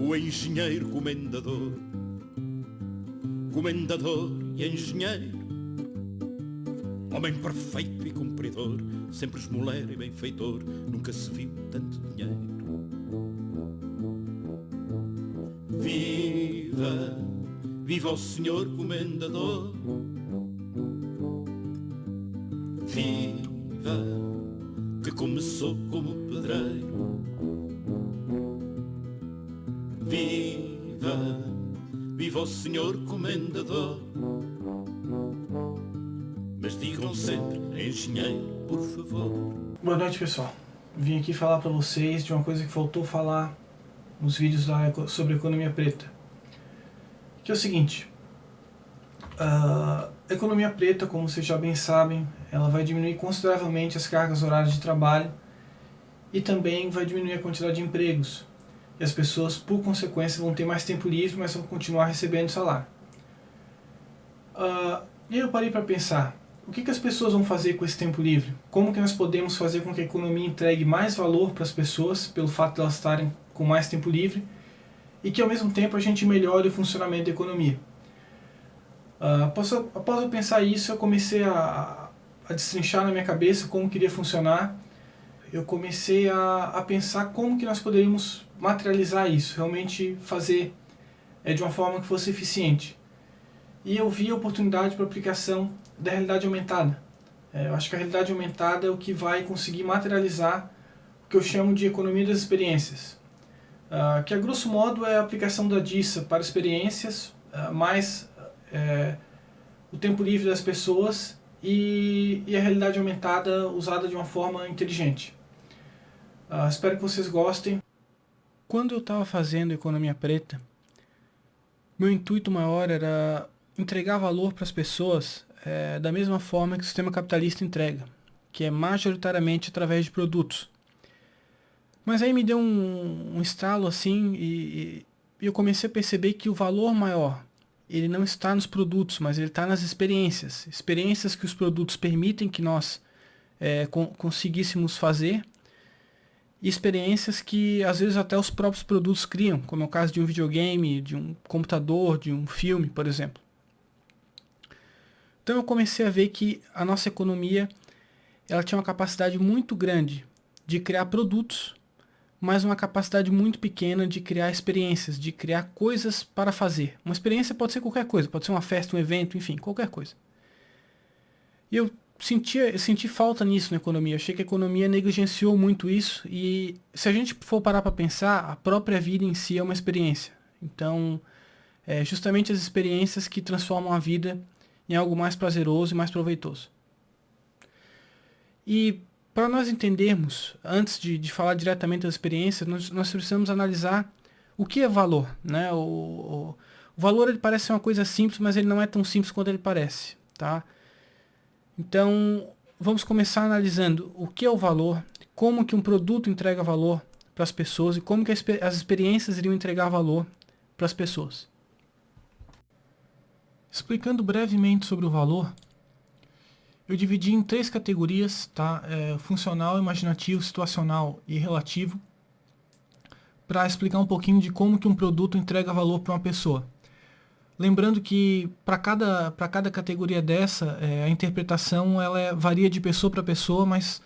o engenheiro comendador, comendador e engenheiro, homem perfeito e cumpridor, sempre esmoleiro e benfeitor, nunca se viu tanto dinheiro. Viva, viva o senhor comendador, viva, que começou como pedreiro. Viva, viva o senhor comendador, mas digam sempre engenheiro, por favor. Boa noite, pessoal. Vim aqui falar para vocês de uma coisa que faltou falar nos vídeos sobre economia preta, que é o seguinte: a economia preta, como vocês já bem sabem, ela vai diminuir consideravelmente as cargas horárias de trabalho e também vai diminuir a quantidade de empregos. E as pessoas, por consequência, vão ter mais tempo livre, mas vão continuar recebendo salário. E aí eu parei para pensar, o que as pessoas vão fazer com esse tempo livre? Como que nós podemos fazer com que a economia entregue mais valor para as pessoas, pelo fato de elas estarem com mais tempo livre, e que ao mesmo tempo a gente melhore o funcionamento da economia? Após eu pensar isso, eu comecei a destrinchar na minha cabeça como queria funcionar. Eu comecei a pensar como que nós poderíamos materializar isso, realmente fazer de uma forma que fosse eficiente. E eu vi a oportunidade para a aplicação da realidade aumentada. Eu acho que a realidade aumentada é o que vai conseguir materializar o que eu chamo de economia das experiências, que a grosso modo é a aplicação da DISA para experiências, mais o tempo livre das pessoas e a realidade aumentada usada de uma forma inteligente. Espero que vocês gostem. Quando eu estava fazendo economia preta, meu intuito maior era entregar valor para as pessoas da mesma forma que o sistema capitalista entrega, que é majoritariamente através de produtos. Mas aí me deu um estalo assim e eu comecei a perceber que o valor maior, ele não está nos produtos, mas ele está nas experiências. Experiências que os produtos permitem que nós conseguíssemos fazer, e experiências que às vezes até os próprios produtos criam, como é o caso de um videogame, de um computador, de um filme, por exemplo. Então eu comecei a ver que a nossa economia ela tinha uma capacidade muito grande de criar produtos, mas uma capacidade muito pequena de criar experiências, de criar coisas para fazer. Uma experiência pode ser qualquer coisa, pode ser uma festa, um evento, enfim, qualquer coisa. E eu senti falta nisso na economia. Eu achei que a economia negligenciou muito isso, e se a gente for parar para pensar, a própria vida em si é uma experiência. Então, justamente as experiências que transformam a vida em algo mais prazeroso e mais proveitoso. E para nós entendermos, antes de falar diretamente das experiências, nós precisamos analisar o que é valor, né? O valor ele parece ser uma coisa simples, mas ele não é tão simples quanto ele parece, tá? Então, vamos começar analisando o que é o valor, como que um produto entrega valor para as pessoas e como que as experiências iriam entregar valor para as pessoas. Explicando brevemente sobre o valor, eu dividi em 3 categorias, tá? Funcional, imaginativo, situacional e relativo, para explicar um pouquinho de como que um produto entrega valor para uma pessoa. Lembrando que para cada categoria dessa, a interpretação ela varia de pessoa para pessoa, mas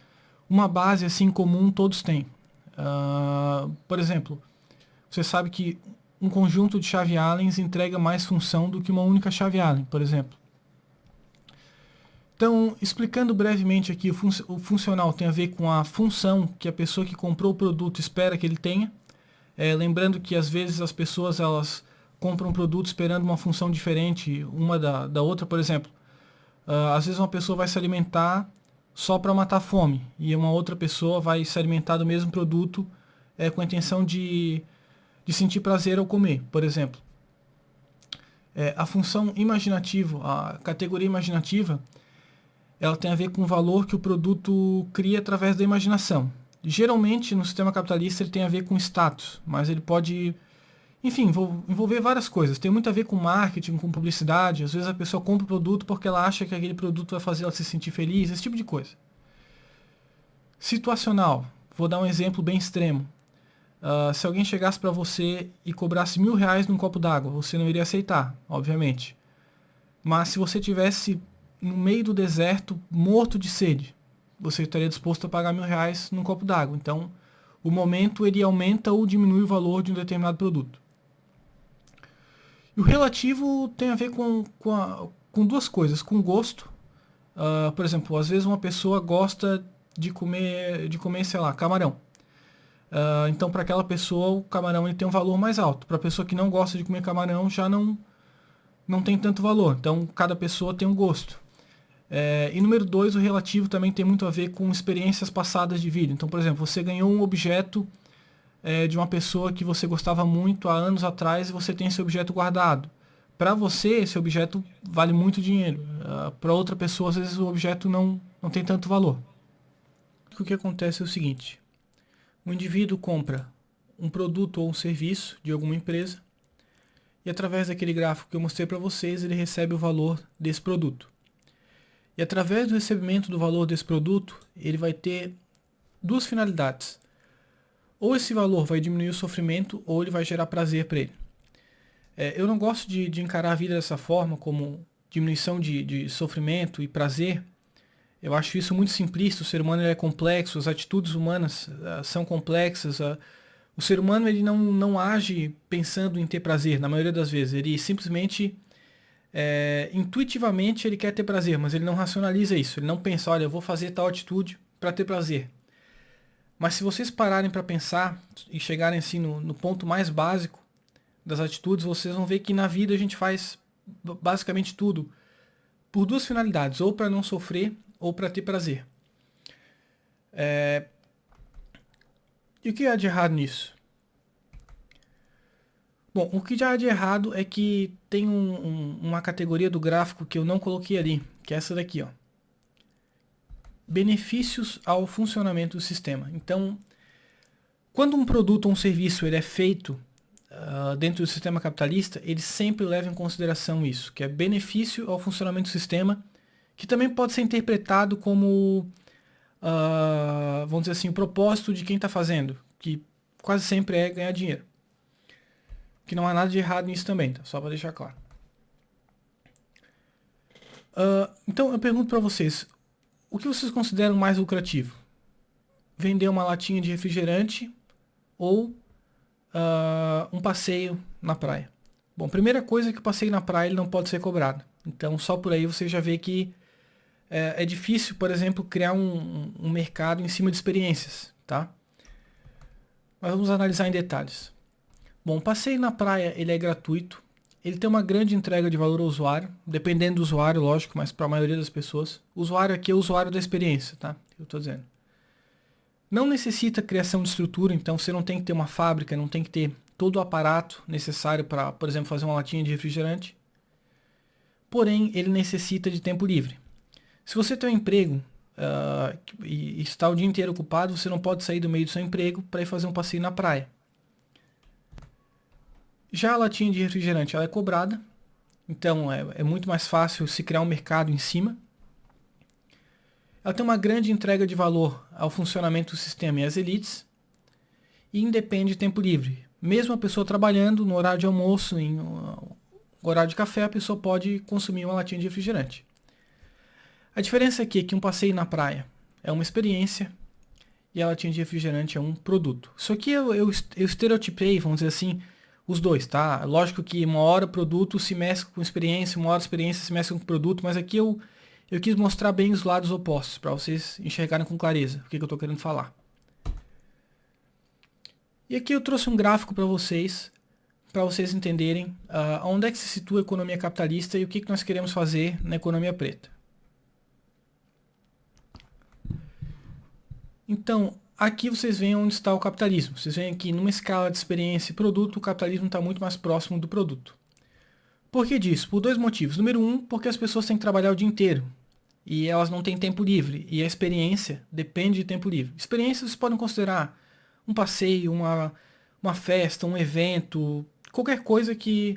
uma base assim comum todos têm. Por exemplo, você sabe que um conjunto de chave Allen entrega mais função do que uma única chave Allen, por exemplo. Então, explicando brevemente aqui, o funcional tem a ver com a função que a pessoa que comprou o produto espera que ele tenha. Lembrando que às vezes as pessoas elas compram um produto esperando uma função diferente uma da outra, por exemplo. Às vezes uma pessoa vai se alimentar só para matar a fome, e uma outra pessoa vai se alimentar do mesmo produto com a intenção de sentir prazer ao comer, por exemplo. A função imaginativa, a categoria imaginativa, ela tem a ver com o valor que o produto cria através da imaginação. Geralmente, no sistema capitalista, ele tem a ver com status, mas ele pode, enfim, envolver várias coisas. Tem muito a ver com marketing, com publicidade. Às vezes a pessoa compra o produto porque ela acha que aquele produto vai fazer ela se sentir feliz, esse tipo de coisa. Situacional. Vou dar um exemplo bem extremo. Se alguém chegasse para você e cobrasse R$1.000 num copo d'água, você não iria aceitar, obviamente. Mas se você tivesse no meio do deserto, morto de sede, você estaria disposto a pagar R$1.000 num copo d'água. Então, o momento ele aumenta ou diminui o valor de um determinado produto. E o relativo tem a ver com duas coisas, com gosto. Por exemplo, às vezes uma pessoa gosta de comer, sei lá, camarão. Então, para aquela pessoa, o camarão ele tem um valor mais alto. Para a pessoa que não gosta de comer camarão, já não tem tanto valor. Então, cada pessoa tem um gosto. E número 2, o relativo também tem muito a ver com experiências passadas de vida. Então, por exemplo, você ganhou um objeto de uma pessoa que você gostava muito há anos atrás e você tem esse objeto guardado. Para você, esse objeto vale muito dinheiro. Para outra pessoa, às vezes, o objeto não tem tanto valor. O que acontece é o seguinte. O indivíduo compra um produto ou um serviço de alguma empresa e através daquele gráfico que eu mostrei para vocês, ele recebe o valor desse produto. E através do recebimento do valor desse produto, ele vai ter duas finalidades. Ou esse valor vai diminuir o sofrimento, ou ele vai gerar prazer para ele. Eu não gosto de encarar a vida dessa forma, como diminuição de sofrimento e prazer. Eu acho isso muito simplista. O ser humano é complexo, as atitudes humanas são complexas. O ser humano ele não age pensando em ter prazer, na maioria das vezes. Ele simplesmente, intuitivamente, ele quer ter prazer, mas ele não racionaliza isso. Ele não pensa, olha, eu vou fazer tal atitude para ter prazer. Mas se vocês pararem para pensar e chegarem assim no ponto mais básico das atitudes, vocês vão ver que na vida a gente faz basicamente tudo por duas finalidades, ou para não sofrer, ou para ter prazer. E o que há de errado nisso? Bom, o que já há de errado é que tem uma categoria do gráfico que eu não coloquei ali, que é essa daqui, ó. Benefícios ao funcionamento do sistema. Então, quando um produto ou um serviço ele é feito dentro do sistema capitalista, ele sempre leva em consideração isso, que é benefício ao funcionamento do sistema, que também pode ser interpretado como, vamos dizer assim, o propósito de quem está fazendo, que quase sempre é ganhar dinheiro. Que não há nada de errado nisso também, tá? Só para deixar claro. Então eu pergunto para vocês, o que vocês consideram mais lucrativo? Vender uma latinha de refrigerante ou um passeio na praia? Bom, primeira coisa é que o passeio na praia ele não pode ser cobrado. Então só por aí você já vê que é difícil, por exemplo, criar um mercado em cima de experiências, tá? Mas vamos analisar em detalhes. Bom, o passeio na praia ele é gratuito, ele tem uma grande entrega de valor ao usuário, dependendo do usuário, lógico, mas para a maioria das pessoas. O usuário aqui é o usuário da experiência, tá? Eu estou dizendo. Não necessita criação de estrutura, então você não tem que ter uma fábrica, não tem que ter todo o aparato necessário para, por exemplo, fazer uma latinha de refrigerante. Porém, ele necessita de tempo livre. Se você tem um emprego e está o dia inteiro ocupado, você não pode sair do meio do seu emprego para ir fazer um passeio na praia. Já a latinha de refrigerante ela é cobrada, então é muito mais fácil se criar um mercado em cima. Ela tem uma grande entrega de valor ao funcionamento do sistema e às elites, e independe de tempo livre. Mesmo a pessoa trabalhando no horário de almoço, em horário de café, a pessoa pode consumir uma latinha de refrigerante. A diferença aqui é que um passeio na praia é uma experiência e a latinha de refrigerante é um produto. Isso aqui eu estereotipei, vamos dizer assim, os dois, tá? Lógico que uma hora o produto se mescla com experiência, uma hora a experiência se mescla com o produto, mas aqui eu quis mostrar bem os lados opostos, para vocês enxergarem com clareza o que eu estou querendo falar. E aqui eu trouxe um gráfico para vocês entenderem onde é que se situa a economia capitalista e o que nós queremos fazer na economia preta. Então, aqui vocês veem onde está o capitalismo. Vocês veem que numa escala de experiência e produto, o capitalismo está muito mais próximo do produto. Por que disso? Por dois motivos. Número um, porque as pessoas têm que trabalhar o dia inteiro. E elas não têm tempo livre. E a experiência depende de tempo livre. Experiência vocês podem considerar um passeio, uma festa, um evento, qualquer coisa que,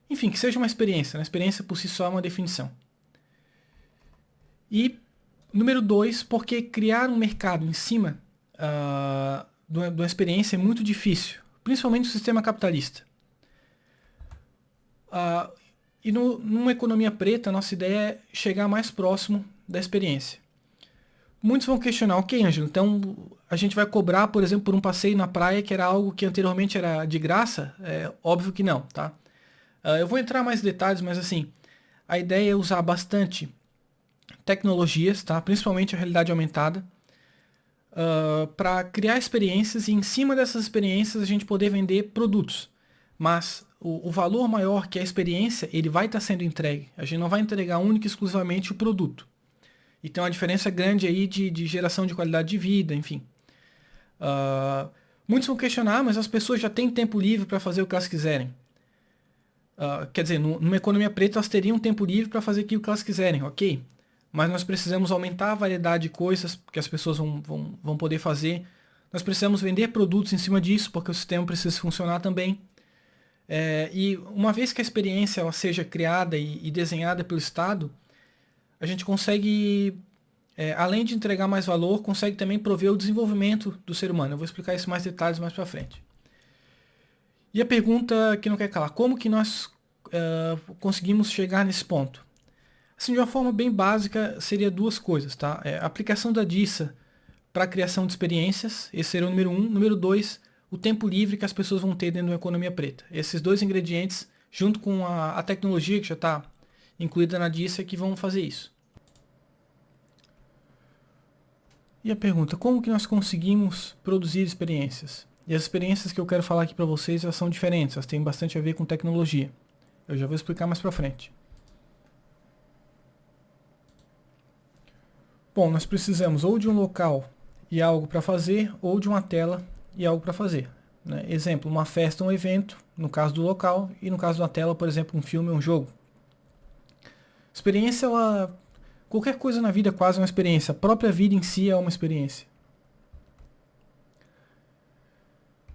enfim, que seja uma experiência. A experiência por si só é uma definição. E número 2, porque criar um mercado em cima uma experiência é muito difícil, principalmente no sistema capitalista. E numa economia preta, a nossa ideia é chegar mais próximo da experiência. Muitos vão questionar, ok, Ângelo, então a gente vai cobrar, por exemplo, por um passeio na praia, que era algo que anteriormente era de graça? É óbvio que não, tá? Eu vou entrar mais em detalhes, mas assim, a ideia é usar bastante tecnologias, tá? Principalmente a realidade aumentada, para criar experiências e em cima dessas experiências a gente poder vender produtos. Mas o valor maior que a experiência, ele vai estar sendo entregue. A gente não vai entregar única e exclusivamente o produto. E tem uma diferença grande aí de geração de qualidade de vida, enfim. Muitos vão questionar, mas as pessoas já têm tempo livre para fazer o que elas quiserem. Quer dizer, numa economia preta elas teriam tempo livre para fazer aquilo que elas quiserem, ok? Mas nós precisamos aumentar a variedade de coisas que as pessoas vão poder fazer. Nós precisamos vender produtos em cima disso, porque o sistema precisa funcionar também. E uma vez que a experiência ela seja criada e desenhada pelo Estado, a gente consegue, além de entregar mais valor, consegue também prover o desenvolvimento do ser humano. Eu vou explicar isso em mais detalhes mais para frente. E a pergunta que não quer calar, como que nós conseguimos chegar nesse ponto? Assim, de uma forma bem básica, seria duas coisas, tá? A aplicação da DISA para a criação de experiências, esse seria o número 1. Número 2, o tempo livre que as pessoas vão ter dentro de uma economia preta. Esses dois ingredientes, junto com a tecnologia que já está incluída na DISA, que vão fazer isso. E a pergunta, como que nós conseguimos produzir experiências? E as experiências que eu quero falar aqui para vocês, elas são diferentes, elas têm bastante a ver com tecnologia. Eu já vou explicar mais para frente. Bom, nós precisamos ou de um local e algo para fazer, ou de uma tela e algo para fazer. Né? Exemplo, uma festa, um evento, no caso do local, e no caso da tela, por exemplo, um filme ou um jogo. Experiência, qualquer coisa na vida é quase uma experiência. A própria vida em si é uma experiência.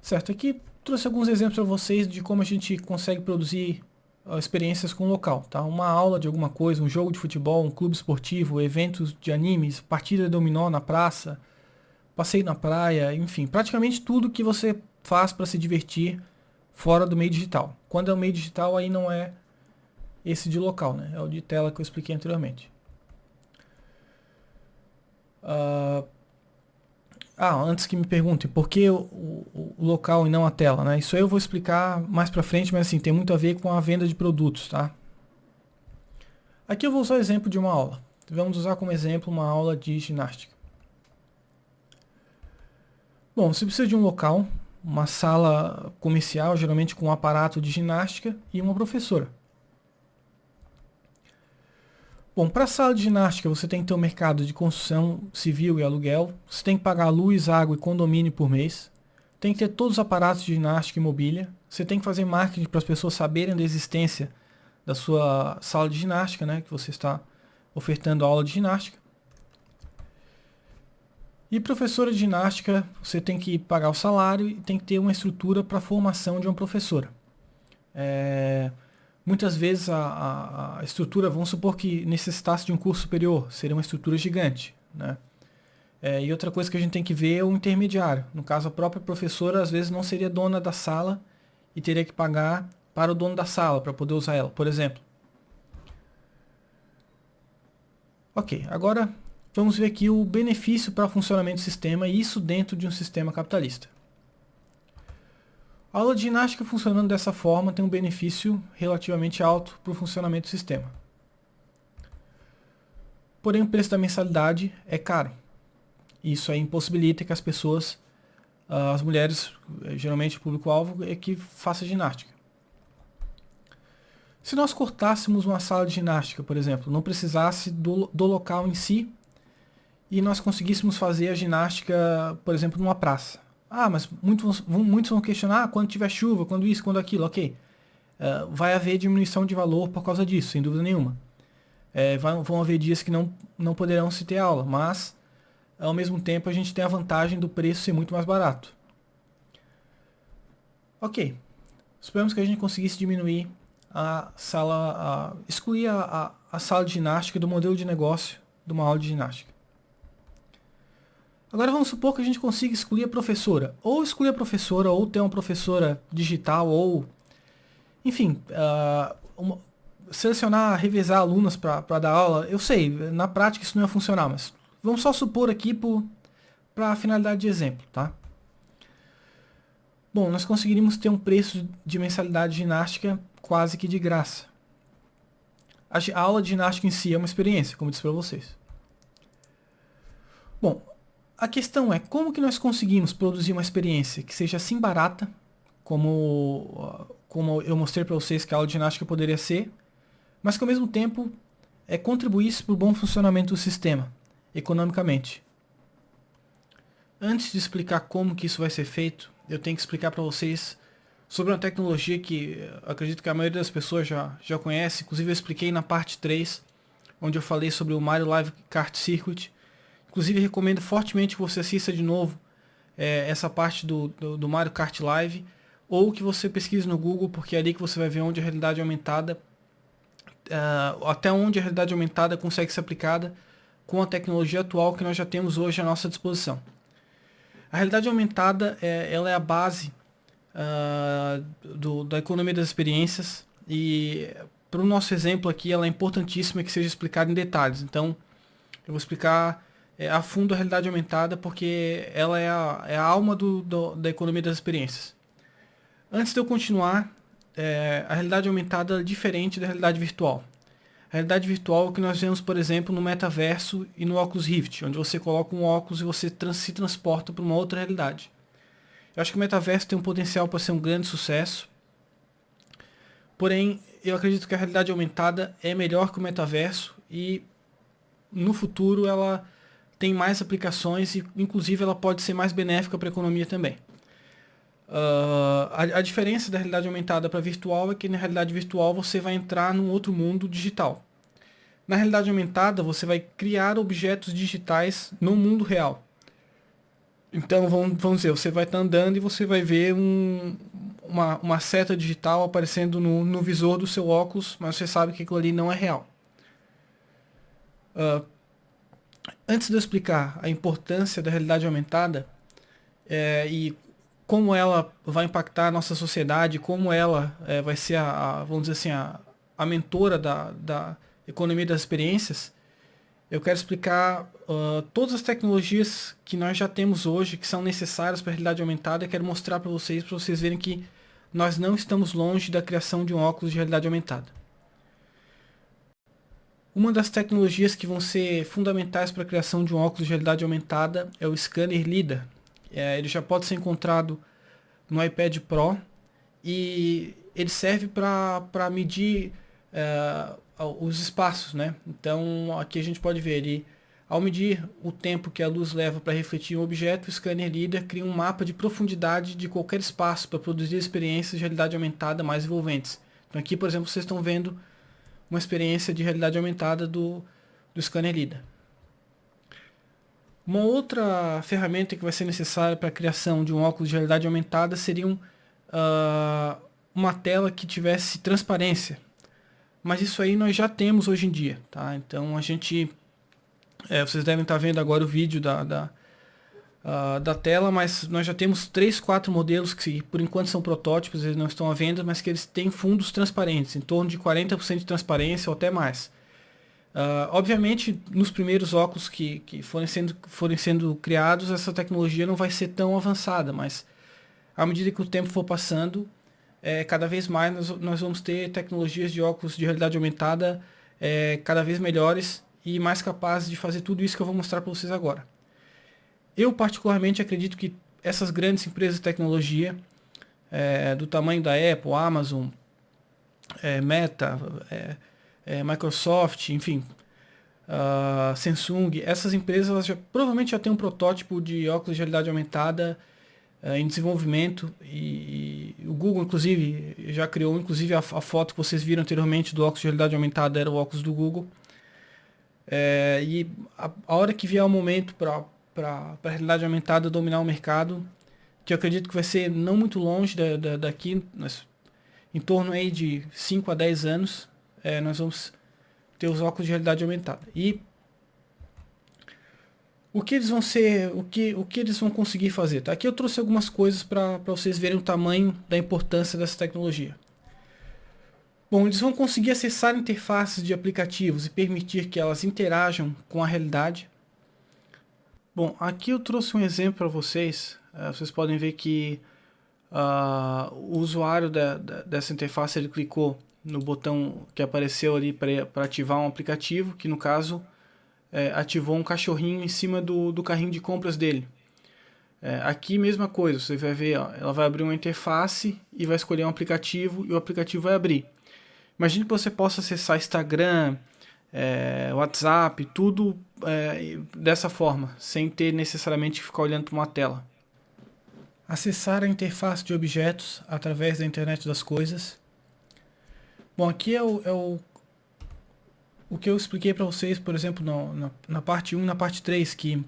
Certo, aqui trouxe alguns exemplos para vocês de como a gente consegue produzir experiências com o local, tá? Uma aula de alguma coisa, um jogo de futebol, um clube esportivo, eventos de animes, partida de dominó na praça, passeio na praia, enfim, praticamente tudo que você faz para se divertir fora do meio digital. Quando é o meio digital, aí não é esse de local, né? É o de tela que eu expliquei anteriormente. Antes que me perguntem por que o local e não a tela, né? Isso aí eu vou explicar mais pra frente, mas assim, tem muito a ver com a venda de produtos, tá? Aqui eu vou usar o exemplo de uma aula. Vamos usar como exemplo uma aula de ginástica. Bom, você precisa de um local, uma sala comercial, geralmente com um aparato de ginástica e uma professora. Bom, para a sala de ginástica você tem que ter um mercado de construção civil e aluguel, você tem que pagar luz, água e condomínio por mês, tem que ter todos os aparatos de ginástica e mobília, você tem que fazer marketing para as pessoas saberem da existência da sua sala de ginástica, né, que você está ofertando aula de ginástica. E professora de ginástica, você tem que pagar o salário e tem que ter uma estrutura para a formação de uma professora. Muitas vezes a estrutura, vamos supor que necessitasse de um curso superior, seria uma estrutura gigante, né? E outra coisa que a gente tem que ver é o intermediário. No caso, a própria professora às vezes não seria dona da sala e teria que pagar para o dono da sala para poder usar ela, por exemplo. Ok, agora vamos ver aqui o benefício para o funcionamento do sistema, e isso dentro de um sistema capitalista. A aula de ginástica funcionando dessa forma tem um benefício relativamente alto para o funcionamento do sistema. Porém, o preço da mensalidade é caro. Isso aí impossibilita que as pessoas, as mulheres, geralmente o público-alvo, é que faça ginástica. Se nós cortássemos uma sala de ginástica, por exemplo, não precisasse do local em si, e nós conseguíssemos fazer a ginástica, por exemplo, numa praça. Mas muitos vão questionar quando tiver chuva, quando isso, quando aquilo, ok. Vai haver diminuição de valor por causa disso, sem dúvida nenhuma. Vão haver dias que não poderão se ter aula, mas ao mesmo tempo a gente tem a vantagem do preço ser muito mais barato. Ok. Suponhamos que a gente conseguisse diminuir a sala, excluir a sala de ginástica do modelo de negócio de uma aula de ginástica. Agora vamos supor que a gente consiga excluir a professora. Ou excluir a professora, ou ter uma professora digital, ou... Enfim, selecionar, revezar alunos para dar aula. Eu sei, na prática isso não ia funcionar, mas vamos só supor aqui para finalidade de exemplo, tá? Bom, nós conseguiríamos ter um preço de mensalidade de ginástica quase que de graça. A aula de ginástica em si é uma experiência, como eu disse para vocês. Bom, a questão é como que nós conseguimos produzir uma experiência que seja assim barata, como eu mostrei para vocês que a aula de ginástica poderia ser, mas que ao mesmo tempo contribuísse para o bom funcionamento do sistema, economicamente. Antes de explicar como que isso vai ser feito, eu tenho que explicar para vocês sobre uma tecnologia que acredito que a maioria das pessoas já conhece. Inclusive eu expliquei na parte 3, onde eu falei sobre o Mario Live Kart Circuit. Inclusive recomendo fortemente que você assista de novo essa parte do Mario Kart Live, ou que você pesquise no Google, porque é ali que você vai ver onde a realidade aumentada, até onde a realidade aumentada consegue ser aplicada com a tecnologia atual que nós já temos hoje à nossa disposição. A realidade aumentada ela é a base da economia das experiências, e para o nosso exemplo aqui ela é importantíssima que seja explicada em detalhes. Então eu vou explicar a fundo a realidade aumentada, porque ela é a alma da economia das experiências. Antes de eu continuar, a realidade aumentada é diferente da realidade virtual. A realidade virtual é o que nós vemos, por exemplo, no metaverso e no Oculus Rift, onde você coloca um óculos e você se transporta para uma outra realidade. Eu acho que o metaverso tem um potencial para ser um grande sucesso, porém eu acredito que a realidade aumentada é melhor que o metaverso, e no futuro ela tem mais aplicações e inclusive ela pode ser mais benéfica para a economia também. A diferença da realidade aumentada para virtual é que na realidade virtual você vai entrar num outro mundo digital. Na realidade aumentada você vai criar objetos digitais no mundo real. Então vamos dizer, você vai estar andando e você vai ver uma seta digital aparecendo no visor do seu óculos, mas você sabe que aquilo ali não é real. Antes de eu explicar a importância da realidade aumentada e como ela vai impactar a nossa sociedade, como ela vai ser vamos dizer assim, a mentora da economia das experiências, eu quero explicar todas as tecnologias que nós já temos hoje, que são necessárias para a realidade aumentada. Eu quero mostrar para vocês verem que nós não estamos longe da criação de um óculos de realidade aumentada. Uma das tecnologias que vão ser fundamentais para a criação de um óculos de realidade aumentada é o scanner LiDAR. Ele já pode ser encontrado no iPad Pro e ele serve para medir os espaços, né? Então aqui a gente pode ver, ao medir o tempo que a luz leva para refletir um objeto, o scanner LiDAR cria um mapa de profundidade de qualquer espaço para produzir experiências de realidade aumentada mais envolventes. Então aqui, por exemplo, vocês estão vendo uma experiência de realidade aumentada do scanner LiDAR. Uma outra ferramenta que vai ser necessária para a criação de um óculos de realidade aumentada seria uma tela que tivesse transparência. Mas isso aí nós já temos hoje em dia, tá? Então a gente... vocês devem estar vendo agora o vídeo da tela, mas nós já temos 3, 4 modelos que por enquanto são protótipos, eles não estão à venda, mas que eles têm fundos transparentes, em torno de 40% de transparência ou até mais. Obviamente, nos primeiros óculos que forem sendo criados, essa tecnologia não vai ser tão avançada, mas à medida que o tempo for passando, cada vez mais nós vamos ter tecnologias de óculos de realidade aumentada cada vez melhores e mais capazes de fazer tudo isso que eu vou mostrar para vocês agora. Eu particularmente acredito que essas grandes empresas de tecnologia, do tamanho da Apple, Amazon, Meta, Microsoft, enfim, Samsung, essas empresas elas provavelmente já têm um protótipo de óculos de realidade aumentada em desenvolvimento, e o Google inclusive já criou, inclusive a foto que vocês viram anteriormente do óculos de realidade aumentada era o óculos do Google. E a hora que vier o momento para a realidade aumentada dominar o mercado, que eu acredito que vai ser não muito longe daqui, em torno aí de 5 a 10 anos, nós vamos ter os óculos de realidade aumentada. E o que eles vão ser, o que eles vão conseguir fazer, tá? Aqui eu trouxe algumas coisas para vocês verem o tamanho da importância dessa tecnologia. Bom, eles vão conseguir acessar interfaces de aplicativos e permitir que elas interajam com a realidade. Bom, aqui eu trouxe um exemplo para vocês. Vocês podem ver que o usuário dessa interface ele clicou no botão que apareceu ali para ativar um aplicativo, que no caso ativou um cachorrinho em cima do carrinho de compras dele. Aqui mesma coisa, você vai ver, ó, ela vai abrir uma interface e vai escolher um aplicativo e o aplicativo vai abrir. Imagine que você possa acessar Instagram, WhatsApp, tudo dessa forma, sem ter necessariamente que ficar olhando para uma tela. Acessar a interface de objetos através da internet das coisas. Bom, aqui é o que eu expliquei para vocês, por exemplo, na parte 1 e na parte 3, que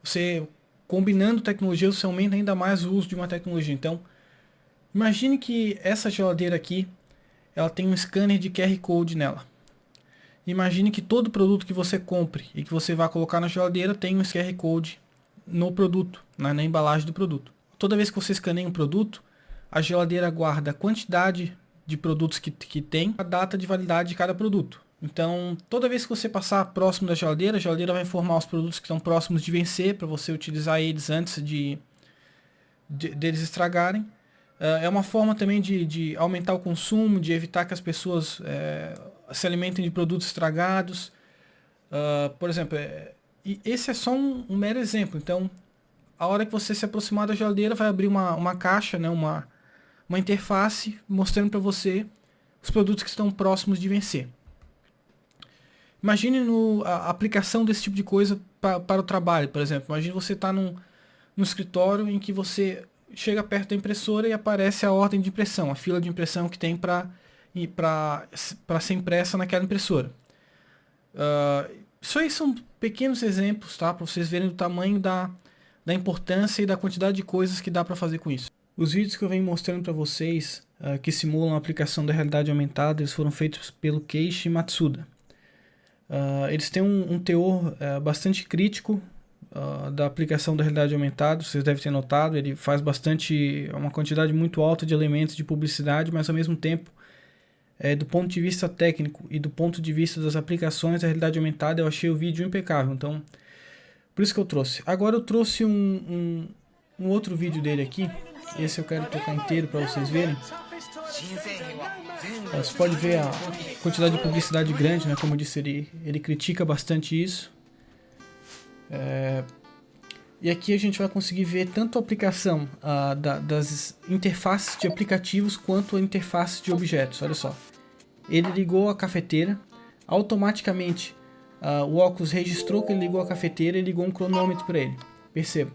você, combinando tecnologia, você aumenta ainda mais o uso de uma tecnologia. Então, imagine que essa geladeira aqui, ela tem um scanner de QR Code nela. Imagine que todo produto que você compre e que você vai colocar na geladeira tem um QR Code no produto, na embalagem do produto. Toda vez que você escaneia um produto, a geladeira guarda a quantidade de produtos que tem, a data de validade de cada produto. Então, toda vez que você passar próximo da geladeira, a geladeira vai informar os produtos que estão próximos de vencer, para você utilizar eles antes deles estragarem. É uma forma também de aumentar o consumo, de evitar que as pessoas se alimentem de produtos estragados. Por exemplo, e esse é só um mero exemplo. Então, a hora que você se aproximar da geladeira, vai abrir uma caixa, né, uma interface mostrando para você os produtos que estão próximos de vencer. Imagine a aplicação desse tipo de coisa para o trabalho, por exemplo. Imagine você estar no escritório em que você chega perto da impressora e aparece a ordem de impressão, a fila de impressão que tem para ser impressa naquela impressora. Isso aí são pequenos exemplos, tá? Para vocês verem o tamanho da importância e da quantidade de coisas que dá para fazer com isso. Os vídeos que eu venho mostrando para vocês que simulam a aplicação da realidade aumentada, eles foram feitos pelo Keiichi Matsuda. Eles têm um teor bastante crítico da aplicação da realidade aumentada, vocês devem ter notado. Ele faz uma quantidade muito alta de elementos de publicidade, mas ao mesmo tempo, do ponto de vista técnico e do ponto de vista das aplicações da realidade aumentada, eu achei o vídeo impecável. Então, por isso que eu trouxe. Agora eu trouxe um outro vídeo dele aqui. Esse eu quero tocar inteiro para vocês verem. Você pode ver a quantidade de publicidade grande, né? Como eu disse, ele critica bastante isso. E aqui a gente vai conseguir ver tanto a aplicação das interfaces de aplicativos quanto a interface de objetos. Olha só, ele ligou a cafeteira, automaticamente o óculos registrou que ele ligou a cafeteira e ligou um cronômetro para ele. Perceba,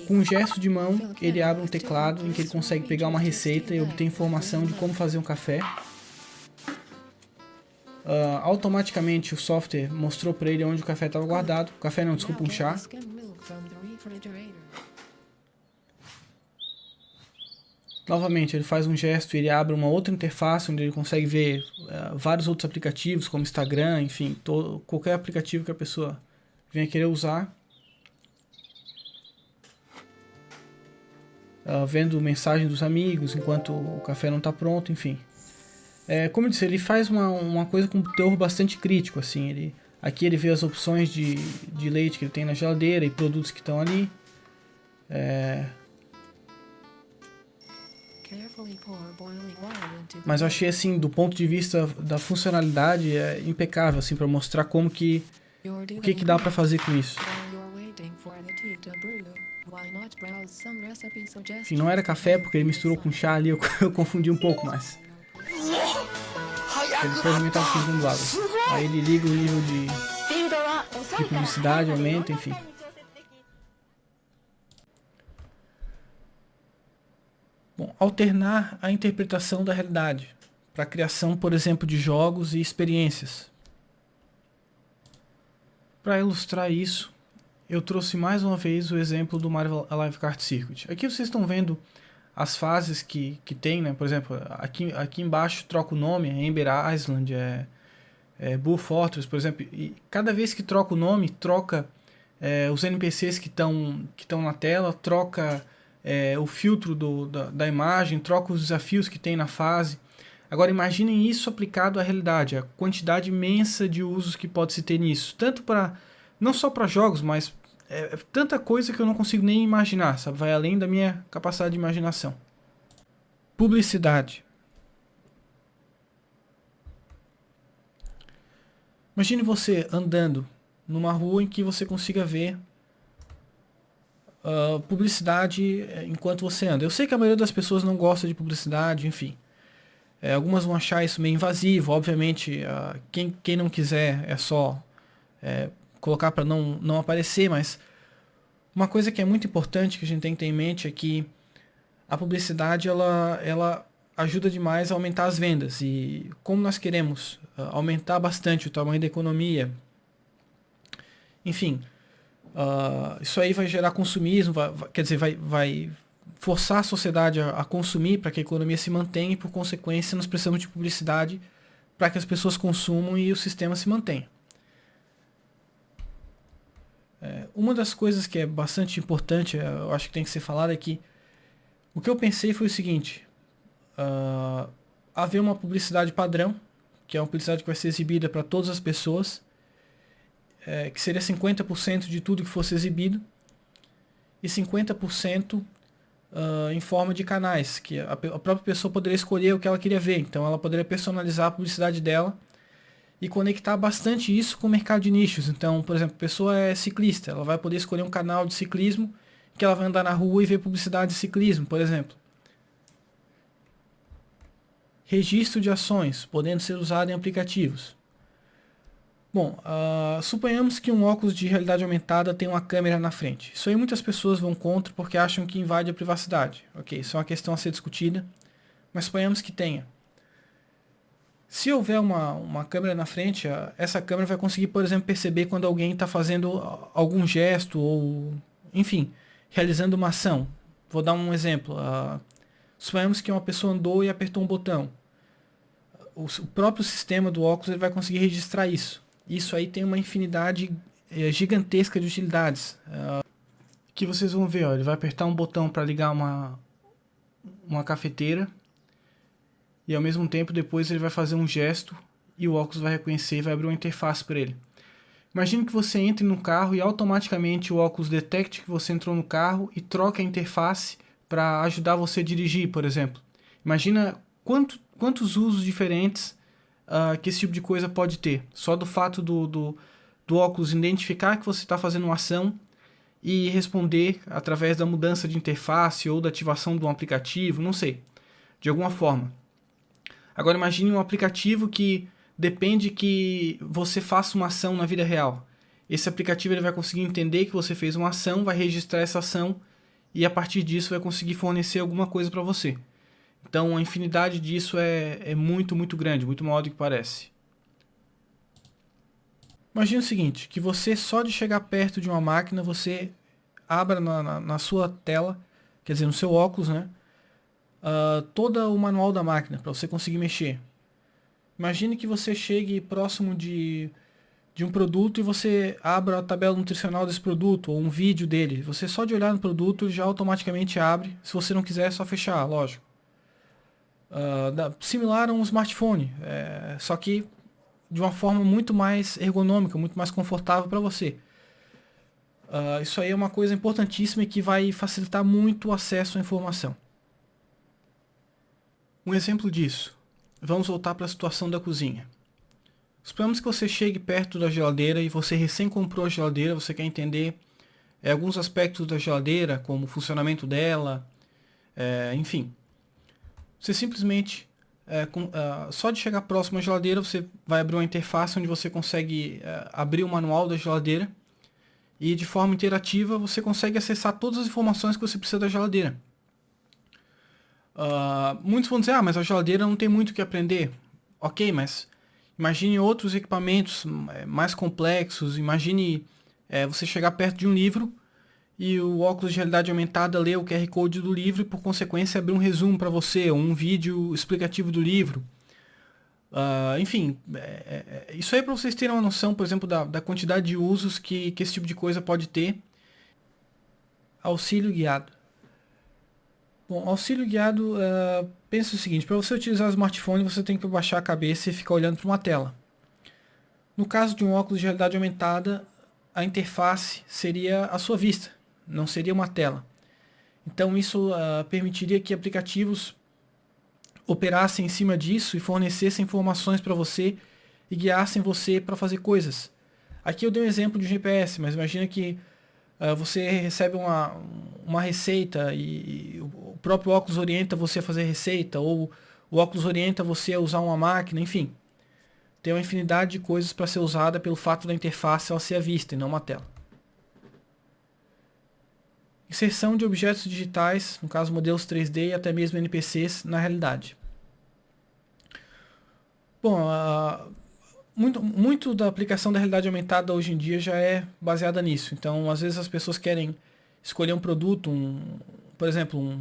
com um gesto de mão ele abre um teclado em que ele consegue pegar uma receita e obter informação de como fazer um café. Automaticamente o software mostrou para ele onde o café estava guardado. Café não, desculpa, um chá. Novamente ele faz um gesto e ele abre uma outra interface onde ele consegue ver vários outros aplicativos como Instagram, enfim, qualquer aplicativo que a pessoa venha querer usar. Vendo mensagem dos amigos enquanto o café não está pronto, enfim. Como eu disse, ele faz uma coisa com um teor bastante crítico, assim. Aqui ele vê as opções de leite que ele tem na geladeira e produtos que estão ali. Mas eu achei, assim, do ponto de vista da funcionalidade, impecável, assim, para mostrar como o que dá para fazer com isso. Enfim, não era café porque ele misturou com chá ali, eu confundi um pouco, mas ele provavelmente estava esquentando água. Aí ele liga o nível de publicidade, aumenta, enfim. Bom, alternar a interpretação da realidade para a criação, por exemplo, de jogos e experiências. Para ilustrar isso, eu trouxe mais uma vez o exemplo do Mario Alive Kart Circuit. Aqui vocês estão vendo as fases que tem, né? Por exemplo, aqui embaixo troca o nome, Ember Island, Bull Fortress, por exemplo, e cada vez que troca o nome, troca os NPCs que estão na tela, troca o filtro da imagem, troca os desafios que tem na fase. Agora imaginem isso aplicado à realidade, a quantidade imensa de usos que pode se ter nisso, tanto para não só para jogos, mas tanta coisa que eu não consigo nem imaginar, sabe? Vai além da minha capacidade de imaginação. Publicidade. Imagine você andando numa rua em que você consiga ver publicidade enquanto você anda. Eu sei que a maioria das pessoas não gosta de publicidade, enfim. Algumas vão achar isso meio invasivo, obviamente. Quem não quiser é só colocar para não aparecer, mas uma coisa que é muito importante que a gente tem que ter em mente é que a publicidade ela ajuda demais a aumentar as vendas. E como nós queremos aumentar bastante o tamanho da economia, enfim, isso aí vai gerar consumismo, quer dizer, vai forçar a sociedade a consumir para que a economia se mantenha e, por consequência, nós precisamos de publicidade para que as pessoas consumam e o sistema se mantenha. Uma das coisas que é bastante importante, eu acho que tem que ser falada, é que o que eu pensei foi o seguinte: haver uma publicidade padrão, que é uma publicidade que vai ser exibida para todas as pessoas, que seria 50% de tudo que fosse exibido, e 50% em forma de canais, que a própria pessoa poderia escolher o que ela queria ver, então ela poderia personalizar a publicidade dela e conectar bastante isso com o mercado de nichos. Então, por exemplo, a pessoa é ciclista, ela vai poder escolher um canal de ciclismo que ela vai andar na rua e ver publicidade de ciclismo, por exemplo. Registro de ações, podendo ser usado em aplicativos. Bom, suponhamos que um óculos de realidade aumentada tem uma câmera na frente. Isso aí muitas pessoas vão contra porque acham que invade a privacidade. Ok, isso é uma questão a ser discutida, mas suponhamos que tenha. Se houver uma câmera na frente, essa câmera vai conseguir, por exemplo, perceber quando alguém está fazendo algum gesto ou, enfim, realizando uma ação. Vou dar um exemplo. Suponhamos que uma pessoa andou e apertou um botão. O próprio sistema do óculos ele vai conseguir registrar isso. Isso aí tem uma infinidade gigantesca de utilidades. Que vocês vão ver, ó, ele vai apertar um botão para ligar uma cafeteira. E ao mesmo tempo depois ele vai fazer um gesto e o óculos vai reconhecer e vai abrir uma interface para ele. Imagine que você entre no carro e automaticamente o óculos detecte que você entrou no carro e troca a interface para ajudar você a dirigir, por exemplo. Imagina quantos usos diferentes que esse tipo de coisa pode ter. Só do fato do óculos identificar que você está fazendo uma ação e responder através da mudança de interface ou da ativação de um aplicativo, não sei, de alguma forma. Agora imagine um aplicativo que depende que você faça uma ação na vida real. Esse aplicativo ele vai conseguir entender que você fez uma ação, vai registrar essa ação e a partir disso vai conseguir fornecer alguma coisa para você. Então a infinidade disso é muito, muito grande, muito maior do que parece. Imagine o seguinte, que você só de chegar perto de uma máquina, você abra na sua tela, quer dizer, no seu óculos, né? Todo o manual da máquina para você conseguir mexer. Imagine que você chegue próximo de um produto e você abra a tabela nutricional desse produto ou um vídeo dele. Você só de olhar no produto ele já automaticamente abre. Se você não quiser é só fechar, lógico. Similar a um smartphone, só que de uma forma muito mais ergonômica, muito mais confortável para você. Isso aí é uma coisa importantíssima e que vai facilitar muito o acesso à informação. Um exemplo disso, vamos voltar para a situação da cozinha. Suponhamos que você chegue perto da geladeira e você recém comprou a geladeira, você quer entender alguns aspectos da geladeira, como o funcionamento dela, enfim. Você simplesmente, só de chegar próximo à geladeira, você vai abrir uma interface onde você consegue abrir o manual da geladeira e de forma interativa você consegue acessar todas as informações que você precisa da geladeira. Muitos vão dizer, mas a geladeira não tem muito o que aprender. Ok, mas imagine outros equipamentos mais complexos, imagine você chegar perto de um livro e o óculos de realidade aumentada lê o QR Code do livro e por consequência abrir um resumo para você, ou um vídeo explicativo do livro. Enfim, isso aí é para vocês terem uma noção, por exemplo, da quantidade de usos que esse tipo de coisa pode ter. Auxílio guiado. Bom, auxílio guiado, pensa o seguinte, para você utilizar o smartphone você tem que abaixar a cabeça e ficar olhando para uma tela. No caso de um óculos de realidade aumentada, a interface seria a sua vista, não seria uma tela. Então isso permitiria que aplicativos operassem em cima disso e fornecessem informações para você e guiassem você para fazer coisas. Aqui eu dei um exemplo de GPS, mas imagina que você recebe uma receita e o próprio óculos orienta você a fazer receita, ou o óculos orienta você a usar uma máquina, enfim. Tem uma infinidade de coisas para ser usada pelo fato da interface ela ser a vista e não uma tela. Inserção de objetos digitais, no caso modelos 3D e até mesmo NPCs na realidade. Bom, muito da aplicação da realidade aumentada hoje em dia já é baseada nisso. Então, às vezes as pessoas querem escolher um produto, por exemplo,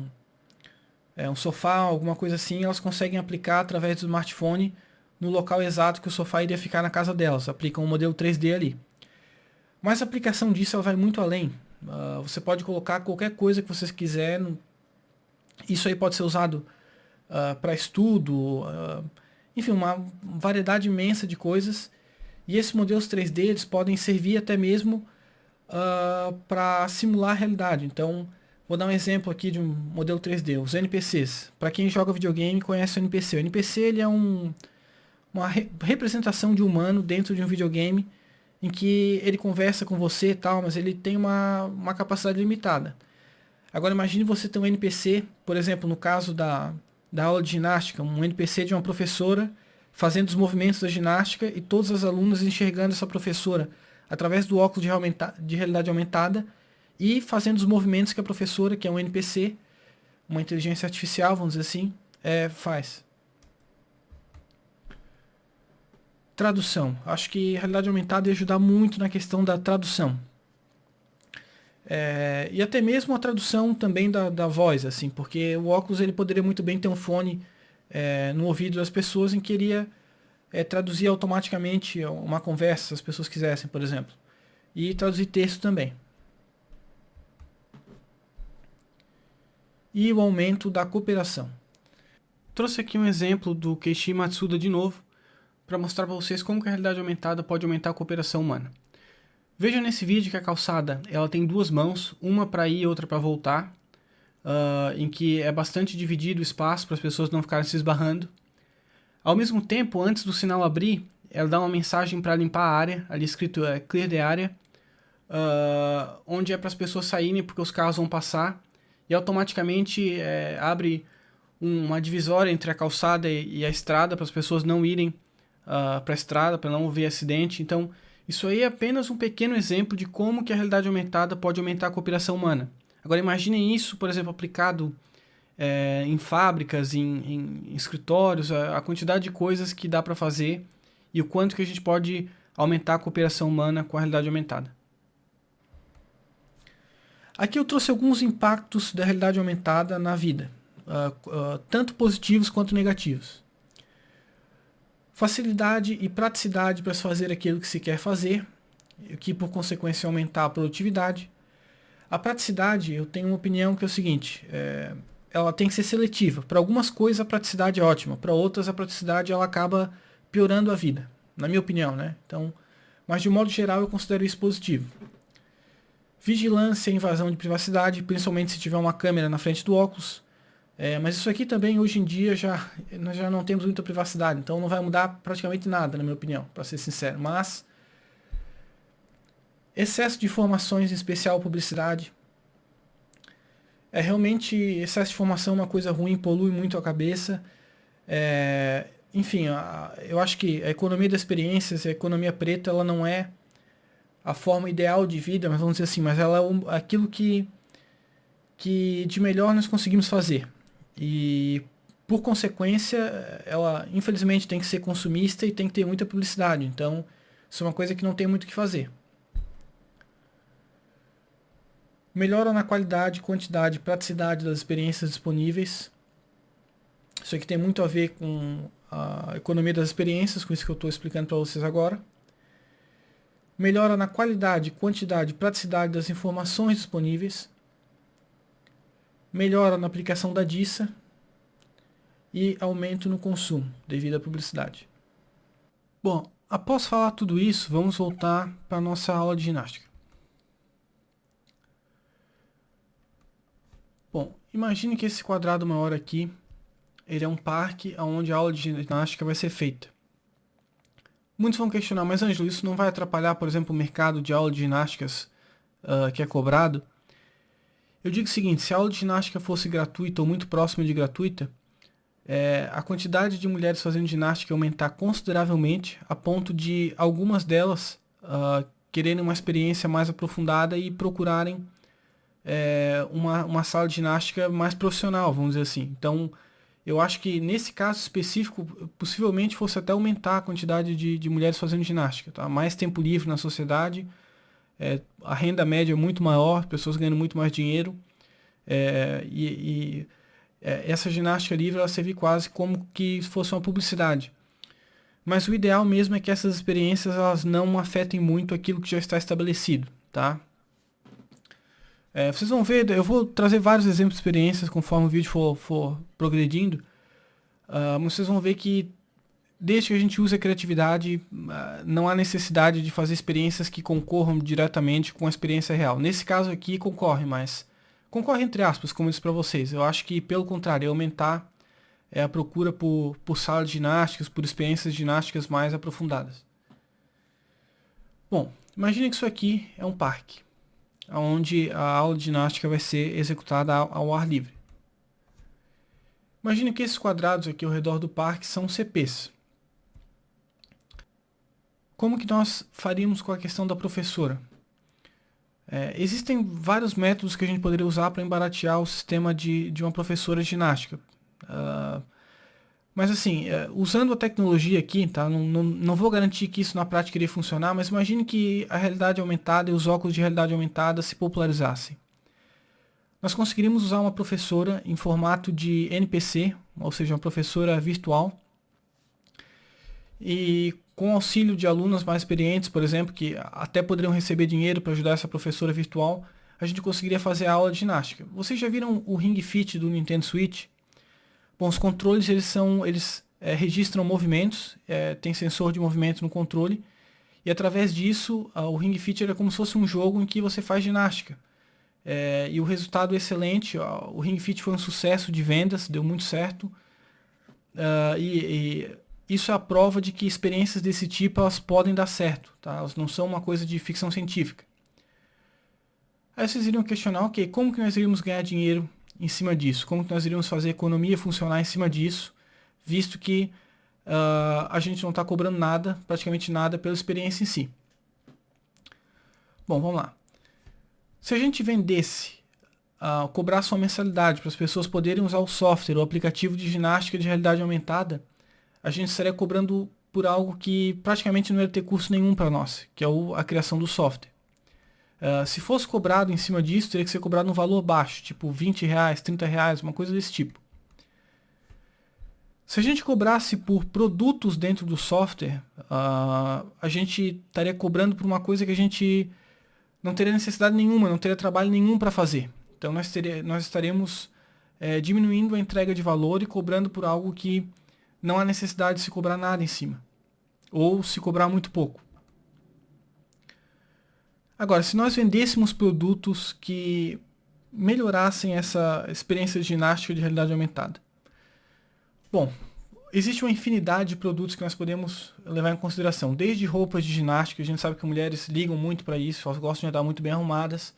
um sofá, alguma coisa assim, elas conseguem aplicar através do smartphone no local exato que o sofá iria ficar na casa delas. Aplicam um modelo 3D ali. Mas a aplicação disso ela vai muito além. Você pode colocar qualquer coisa que você quiser. Isso aí pode ser usado para estudo, enfim, uma variedade imensa de coisas. E esses modelos 3D eles podem servir até mesmo para simular a realidade. Então, vou dar um exemplo aqui de um modelo 3D, os NPCs. Para quem joga videogame conhece o NPC. O NPC ele é uma representação de humano dentro de um videogame em que ele conversa com você e tal, mas ele tem uma capacidade limitada. Agora imagine você ter um NPC, por exemplo, no caso da aula de ginástica, um NPC de uma professora fazendo os movimentos da ginástica e todas as alunas enxergando essa professora através do óculos de realidade aumentada e fazendo os movimentos que a professora, que é um NPC, uma inteligência artificial, vamos dizer assim, faz. Tradução. Acho que a realidade aumentada ia ajudar muito na questão da tradução. E até mesmo a tradução também da voz, assim, porque o óculos ele poderia muito bem ter um fone no ouvido das pessoas em que iria traduzir automaticamente uma conversa, se as pessoas quisessem, por exemplo. E traduzir texto também. E o aumento da cooperação. Trouxe aqui um exemplo do Keiichi Matsuda de novo, para mostrar para vocês como que a realidade aumentada pode aumentar a cooperação humana. Veja nesse vídeo que a calçada ela tem duas mãos, uma para ir e outra para voltar, em que é bastante dividido o espaço para as pessoas não ficarem se esbarrando. Ao mesmo tempo, antes do sinal abrir, ela dá uma mensagem para limpar a área, ali escrito Clear the Area, onde é para as pessoas saírem porque os carros vão passar, e automaticamente abre uma divisória entre a calçada e a estrada para as pessoas não irem para a estrada, para não haver acidente. Então, isso aí é apenas um pequeno exemplo de como que a realidade aumentada pode aumentar a cooperação humana. Agora, imaginem isso, por exemplo, aplicado em fábricas, em escritórios, a quantidade de coisas que dá para fazer e o quanto que a gente pode aumentar a cooperação humana com a realidade aumentada. Aqui eu trouxe alguns impactos da realidade aumentada na vida, tanto positivos quanto negativos. Facilidade e praticidade para se fazer aquilo que se quer fazer, o que por consequência aumentar a produtividade. A praticidade, eu tenho uma opinião que é o seguinte, ela tem que ser seletiva. Para algumas coisas a praticidade é ótima, para outras a praticidade ela acaba piorando a vida, na minha opinião, né? Então, mas de modo geral eu considero isso positivo. Vigilância e invasão de privacidade, principalmente se tiver uma câmera na frente do óculos. Mas isso aqui também, hoje em dia, nós já não temos muita privacidade, então não vai mudar praticamente nada, na minha opinião, para ser sincero. Mas, excesso de informações, em especial publicidade. Realmente, excesso de informação é uma coisa ruim, polui muito a cabeça. Enfim, eu acho que a economia das experiências, a economia preta, ela não é a forma ideal de vida, mas vamos dizer assim, mas ela é aquilo que de melhor nós conseguimos fazer. E, por consequência, ela infelizmente tem que ser consumista e tem que ter muita publicidade. Então, isso é uma coisa que não tem muito o que fazer. Melhora na qualidade, quantidade e praticidade das experiências disponíveis. Isso aqui tem muito a ver com a economia das experiências, com isso que eu estou explicando para vocês agora. Melhora na qualidade, quantidade e praticidade das informações disponíveis. Melhora na aplicação da DISA. E aumento no consumo, devido à publicidade. Bom, após falar tudo isso, vamos voltar para a nossa aula de ginástica. Bom, imagine que esse quadrado maior aqui, ele é um parque onde a aula de ginástica vai ser feita. Muitos vão questionar, mas Ângelo, isso não vai atrapalhar, por exemplo, o mercado de aula de ginásticas que é cobrado? Eu digo o seguinte, se a aula de ginástica fosse gratuita ou muito próxima de gratuita, a quantidade de mulheres fazendo ginástica ia aumentar consideravelmente, a ponto de algumas delas quererem uma experiência mais aprofundada e procurarem uma sala de ginástica mais profissional, vamos dizer assim. Então, eu acho que nesse caso específico, possivelmente fosse até aumentar a quantidade de mulheres fazendo ginástica. Tá? Mais tempo livre na sociedade, a renda média é muito maior, pessoas ganhando muito mais dinheiro, essa ginástica livre ela serve quase como que fosse uma publicidade. Mas o ideal mesmo é que essas experiências elas não afetem muito aquilo que já está estabelecido, tá? Vocês vão ver, eu vou trazer vários exemplos de experiências conforme o vídeo for progredindo. Mas vocês vão ver que desde que a gente use a criatividade, não há necessidade de fazer experiências que concorram diretamente com a experiência real. Nesse caso aqui concorre, mas concorre entre aspas, como eu disse para vocês. Eu acho que pelo contrário, é aumentar a procura por salas de ginásticas, por experiências ginásticas mais aprofundadas. Bom, imagine que isso aqui é um parque, onde a aula de ginástica vai ser executada ao ar livre. Imagine que esses quadrados aqui ao redor do parque são CPs. Como que nós faríamos com a questão da professora? Existem vários métodos que a gente poderia usar para embaratear o sistema de uma professora de ginástica. Mas assim, usando a tecnologia aqui, tá? Não vou garantir que isso na prática iria funcionar, mas imagine que a realidade aumentada e os óculos de realidade aumentada se popularizassem. Nós conseguiríamos usar uma professora em formato de NPC, ou seja, uma professora virtual, e com auxílio de alunos mais experientes, por exemplo, que até poderiam receber dinheiro para ajudar essa professora virtual, a gente conseguiria fazer a aula de ginástica. Vocês já viram o Ring Fit do Nintendo Switch? Bom, os controles eles registram movimentos, tem sensor de movimento no controle, e através disso o Ring Fit é como se fosse um jogo em que você faz ginástica. E o resultado é excelente, o Ring Fit foi um sucesso de vendas, deu muito certo, e isso é a prova de que experiências desse tipo elas podem dar certo, tá? Elas não são uma coisa de ficção científica. Aí vocês iriam questionar, ok, como que nós iríamos ganhar dinheiro em cima disso? Como que nós iríamos fazer a economia funcionar em cima disso, visto que a gente não está cobrando nada, praticamente nada, pela experiência em si? Bom, vamos lá. Se a gente vendesse, cobrasse uma mensalidade para as pessoas poderem usar o software, o aplicativo de ginástica de realidade aumentada, a gente estaria cobrando por algo que praticamente não ia ter custo nenhum para nós, que é a criação do software. Se fosse cobrado em cima disso, teria que ser cobrado um valor baixo, tipo R$20, R$30, uma coisa desse tipo. Se a gente cobrasse por produtos dentro do software, a gente estaria cobrando por uma coisa que a gente não teria necessidade nenhuma, não teria trabalho nenhum para fazer. Então nós estaríamos diminuindo a entrega de valor e cobrando por algo que não há necessidade de se cobrar nada em cima. Ou se cobrar muito pouco. Agora, se nós vendêssemos produtos que melhorassem essa experiência de ginástica de realidade aumentada. Bom, existe uma infinidade de produtos que nós podemos levar em consideração. Desde roupas de ginástica, a gente sabe que mulheres ligam muito para isso, elas gostam de andar muito bem arrumadas.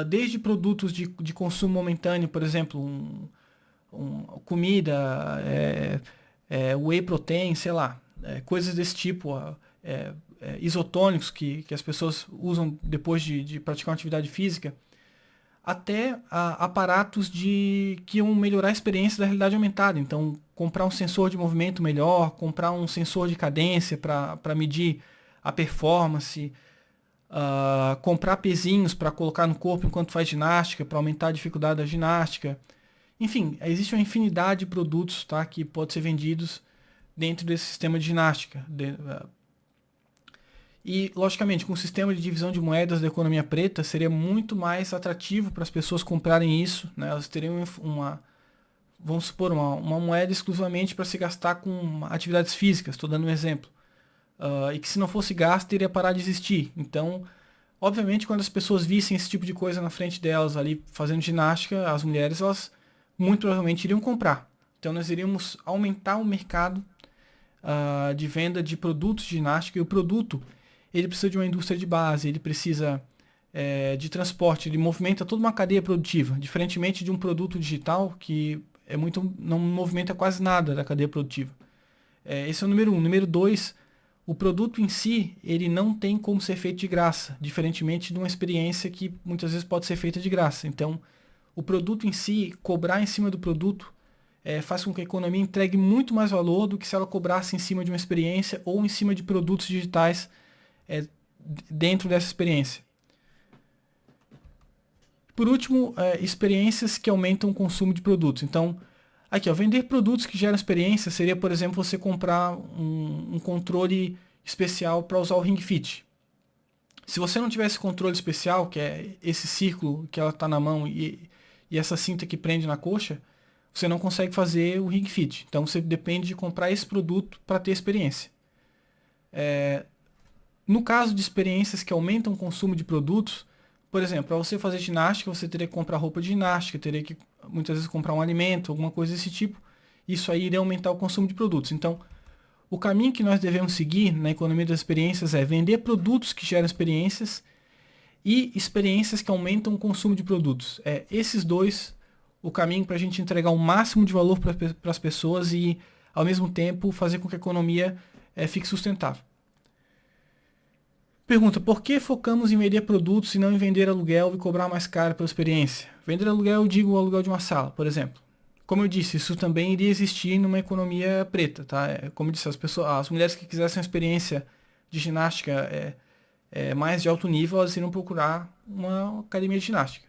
Desde produtos de consumo momentâneo, por exemplo, comida, whey protein, sei lá, coisas desse tipo, isotônicos que as pessoas usam depois de praticar uma atividade física, até aparatos que iam melhorar a experiência da realidade aumentada. Então, comprar um sensor de movimento melhor, comprar um sensor de cadência para medir a performance, comprar pezinhos para colocar no corpo enquanto faz ginástica, para aumentar a dificuldade da ginástica. Enfim, existe uma infinidade de produtos, tá, que podem ser vendidos dentro desse sistema de ginástica. E, logicamente, com o sistema de divisão de moedas da economia preta, seria muito mais atrativo para as pessoas comprarem isso, né? Elas teriam vamos supor, uma moeda exclusivamente para se gastar com atividades físicas, estou dando um exemplo. E que se não fosse gasta, iria parar de existir. Então, obviamente, quando as pessoas vissem esse tipo de coisa na frente delas, ali fazendo ginástica, as mulheres, elas muito provavelmente iriam comprar. Então, nós iríamos aumentar o mercado de venda de produtos de ginástica, e o produto, ele precisa de uma indústria de base, ele precisa de transporte, ele movimenta toda uma cadeia produtiva, diferentemente de um produto digital que não movimenta quase nada da cadeia produtiva. Esse é o número 1. Número 2, o produto em si, ele não tem como ser feito de graça, diferentemente de uma experiência que muitas vezes pode ser feita de graça. Então, o produto em si, cobrar em cima do produto, faz com que a economia entregue muito mais valor do que se ela cobrasse em cima de uma experiência ou em cima de produtos digitais dentro dessa experiência. Por último, experiências que aumentam o consumo de produtos. Então, aqui, vender produtos que geram experiência seria, por exemplo, você comprar um controle especial para usar o Ring Fit. Se você não tiver esse controle especial, que é esse círculo que ela está na mão e essa cinta que prende na coxa, você não consegue fazer o Ring Fit. Então, você depende de comprar esse produto para ter experiência. No caso de experiências que aumentam o consumo de produtos, por exemplo, para você fazer ginástica, você teria que comprar roupa de ginástica, teria que muitas vezes comprar um alimento, alguma coisa desse tipo. Isso aí iria aumentar o consumo de produtos. Então, o caminho que nós devemos seguir na economia das experiências é vender produtos que geram experiências e experiências que aumentam o consumo de produtos. Esses dois o caminho para a gente entregar o máximo de valor para as pessoas e, ao mesmo tempo, fazer com que a economia fique sustentável. Pergunta, por que focamos em vender produtos e não em vender aluguel e cobrar mais caro pela experiência? Vender aluguel, eu digo o aluguel de uma sala, por exemplo. Como eu disse, isso também iria existir numa economia preta, tá? Como eu disse, as mulheres que quisessem uma experiência de ginástica mais de alto nível, elas iriam procurar uma academia de ginástica.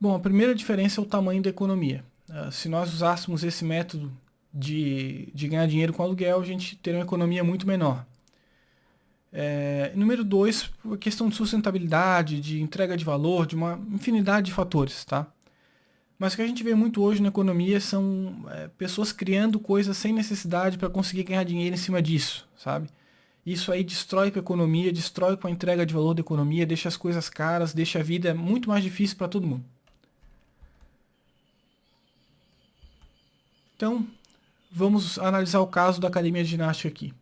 Bom, a primeira diferença é o tamanho da economia. Se nós usássemos esse método de ganhar dinheiro com aluguel, a gente teria uma economia muito menor. Número 2, a questão de sustentabilidade, de entrega de valor, de uma infinidade de fatores, tá? Mas o que a gente vê muito hoje na economia são pessoas criando coisas sem necessidade para conseguir ganhar dinheiro em cima disso, sabe? Isso aí destrói com a economia, destrói com a entrega de valor da economia, deixa as coisas caras, deixa a vida muito mais difícil para todo mundo. Então, vamos analisar o caso da academia de ginástica aqui.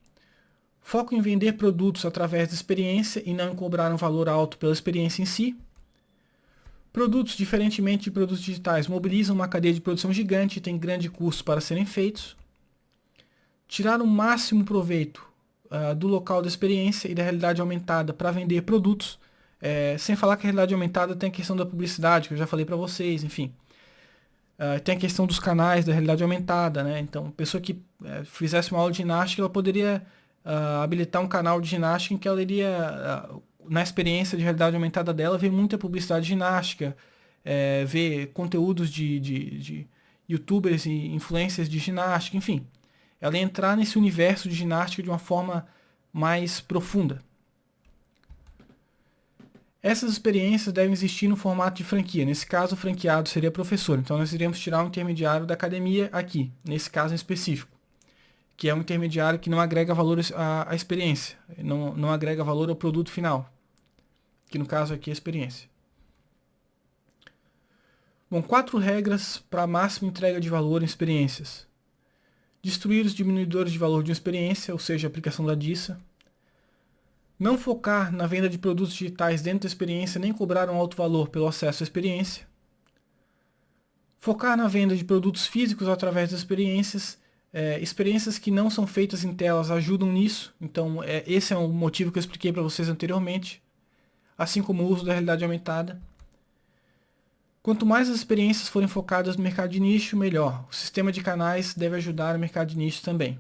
Foco em vender produtos através da experiência e não em cobrar um valor alto pela experiência em si. Produtos, diferentemente de produtos digitais, mobilizam uma cadeia de produção gigante e têm grande custo para serem feitos. Tirar o máximo proveito do local da experiência e da realidade aumentada para vender produtos, sem falar que a realidade aumentada tem a questão da publicidade, que eu já falei para vocês, enfim. Tem a questão dos canais da realidade aumentada, né? Então, a pessoa que fizesse uma aula de ginástica, ela poderia habilitar um canal de ginástica em que ela iria, na experiência de realidade aumentada dela, ver muita publicidade de ginástica, ver conteúdos de youtubers e influencers de ginástica, enfim. Ela ia entrar nesse universo de ginástica de uma forma mais profunda. Essas experiências devem existir no formato de franquia. Nesse caso, o franqueado seria professor. Então, nós iremos tirar um intermediário da academia aqui, nesse caso em específico, que é um intermediário que não agrega valor à experiência, não agrega valor ao produto final, que no caso aqui é a experiência. Bom, 4 regras para a máxima entrega de valor em experiências. Destruir os diminuidores de valor de uma experiência, ou seja, a aplicação da DISA. Não focar na venda de produtos digitais dentro da experiência, nem cobrar um alto valor pelo acesso à experiência. Focar na venda de produtos físicos através das experiências. Experiências que não são feitas em telas ajudam nisso. Então, esse é o motivo que eu expliquei para vocês anteriormente. Assim como o uso da realidade aumentada. Quanto mais as experiências forem focadas no mercado de nicho, melhor. O sistema de canais deve ajudar o mercado de nicho também.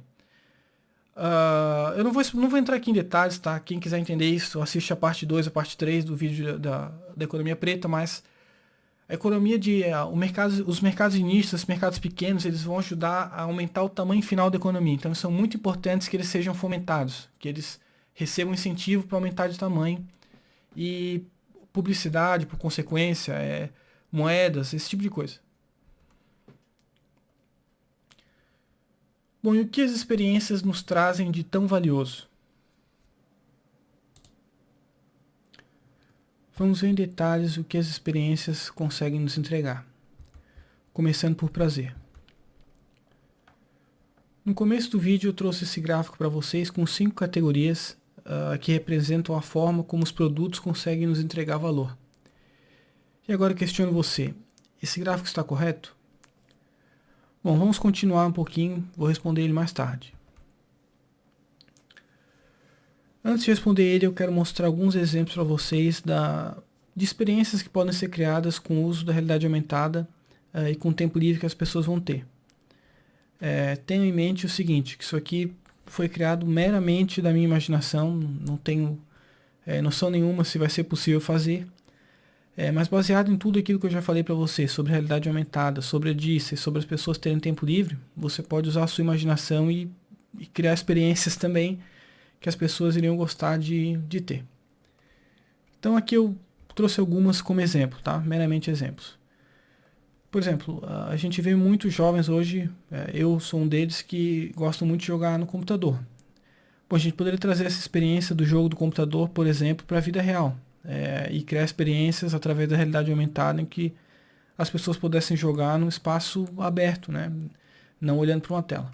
Eu não vou entrar aqui em detalhes, tá? Quem quiser entender isso, assiste a parte 2, a parte 3 do vídeo da economia preta, mas A economia os mercados de nicho, os mercados pequenos, eles vão ajudar a aumentar o tamanho final da economia. Então, são muito importantes que eles sejam fomentados, que eles recebam incentivo para aumentar de tamanho. E publicidade, por consequência, moedas, esse tipo de coisa. Bom, e o que as experiências nos trazem de tão valioso? Vamos ver em detalhes o que as experiências conseguem nos entregar. Começando por prazer. No começo do vídeo eu trouxe esse gráfico para vocês com 5 categorias que representam a forma como os produtos conseguem nos entregar valor. E agora eu questiono você, esse gráfico está correto? Bom, vamos continuar um pouquinho, vou responder ele mais tarde. Antes de responder ele, eu quero mostrar alguns exemplos para vocês de experiências que podem ser criadas com o uso da realidade aumentada e com o tempo livre que as pessoas vão ter. Tenho em mente o seguinte, que isso aqui foi criado meramente da minha imaginação, não tenho noção nenhuma se vai ser possível fazer, mas baseado em tudo aquilo que eu já falei para você sobre realidade aumentada, sobre a DICE, sobre as pessoas terem tempo livre, você pode usar a sua imaginação e criar experiências também que as pessoas iriam gostar de ter. Então aqui eu trouxe algumas como exemplo, tá? Meramente exemplos. Por exemplo, a gente vê muitos jovens hoje, eu sou um deles, que gostam muito de jogar no computador. Bom, a gente poderia trazer essa experiência do jogo do computador, por exemplo, para a vida real. E criar experiências através da realidade aumentada em que as pessoas pudessem jogar num espaço aberto, né? Não olhando para uma tela.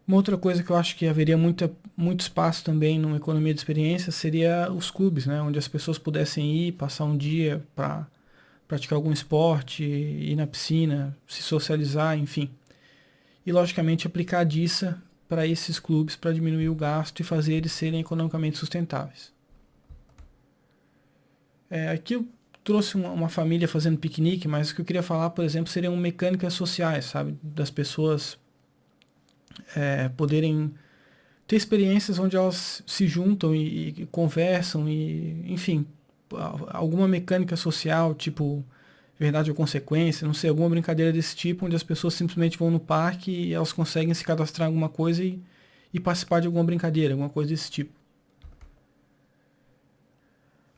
Uma outra coisa que eu acho que haveria muito espaço também numa economia de experiência seria os clubes, né? Onde as pessoas pudessem ir, passar um dia para praticar algum esporte, ir na piscina, se socializar, enfim. E logicamente aplicar a DICE para esses clubes para diminuir o gasto e fazer eles serem economicamente sustentáveis. Aqui eu trouxe uma família fazendo piquenique, mas o que eu queria falar, por exemplo, seriam mecânicas sociais, sabe? Das pessoas poderem ter experiências onde elas se juntam e conversam e, enfim, alguma mecânica social, tipo verdade ou consequência, não sei, alguma brincadeira desse tipo, onde as pessoas simplesmente vão no parque e elas conseguem se cadastrar em alguma coisa e participar de alguma brincadeira, alguma coisa desse tipo.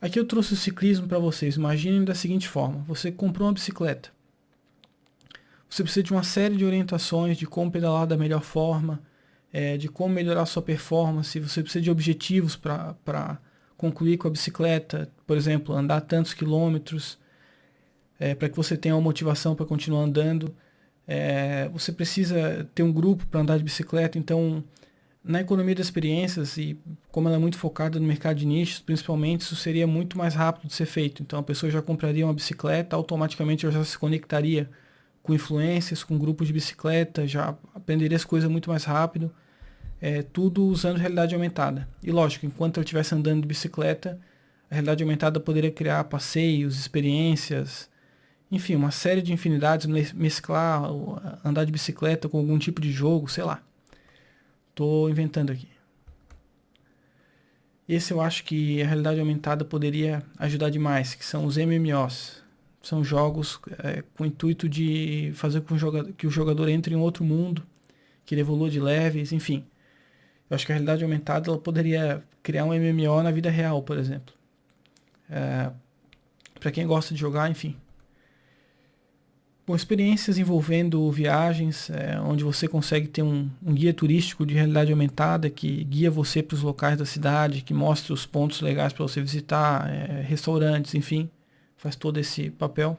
Aqui eu trouxe o ciclismo para vocês. Imaginem da seguinte forma: você comprou uma bicicleta. Você precisa de uma série de orientações de como pedalar da melhor forma, de como melhorar a sua performance. Você precisa de objetivos para concluir com a bicicleta, por exemplo, andar tantos quilômetros, para que você tenha uma motivação para continuar andando. Você precisa ter um grupo para andar de bicicleta. Então, na economia das experiências, e como ela é muito focada no mercado de nichos, principalmente, isso seria muito mais rápido de ser feito. Então, a pessoa já compraria uma bicicleta, automaticamente ela já se conectaria com influências, com grupos de bicicleta, já aprenderia as coisas muito mais rápido, tudo usando realidade aumentada. E lógico, enquanto eu estivesse andando de bicicleta, a realidade aumentada poderia criar passeios, experiências, enfim, uma série de infinidades, mesclar, andar de bicicleta com algum tipo de jogo, sei lá. Estou inventando aqui. Esse eu acho que a realidade aumentada poderia ajudar demais, que são os MMOs. São jogos com o intuito de fazer com que o jogador entre em outro mundo, que ele evolua de levels, enfim. Eu acho que a realidade aumentada ela poderia criar um MMO na vida real, por exemplo. Para quem gosta de jogar, enfim. Bom, experiências envolvendo viagens, onde você consegue ter um guia turístico de realidade aumentada que guia você para os locais da cidade, que mostra os pontos legais para você visitar, restaurantes, enfim. Faz todo esse papel.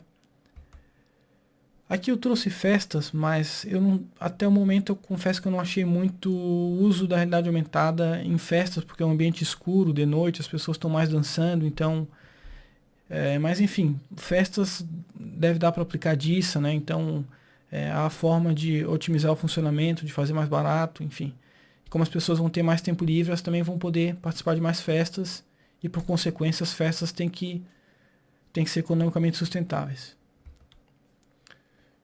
Aqui eu trouxe festas, mas até o momento eu confesso que eu não achei muito uso da realidade aumentada em festas, porque é um ambiente escuro, de noite, as pessoas estão mais dançando, então... mas enfim, festas deve dar para aplicar disso, né? Então, a forma de otimizar o funcionamento, de fazer mais barato, enfim. Como as pessoas vão ter mais tempo livre, elas também vão poder participar de mais festas e, por consequência, as festas têm que ser economicamente sustentáveis.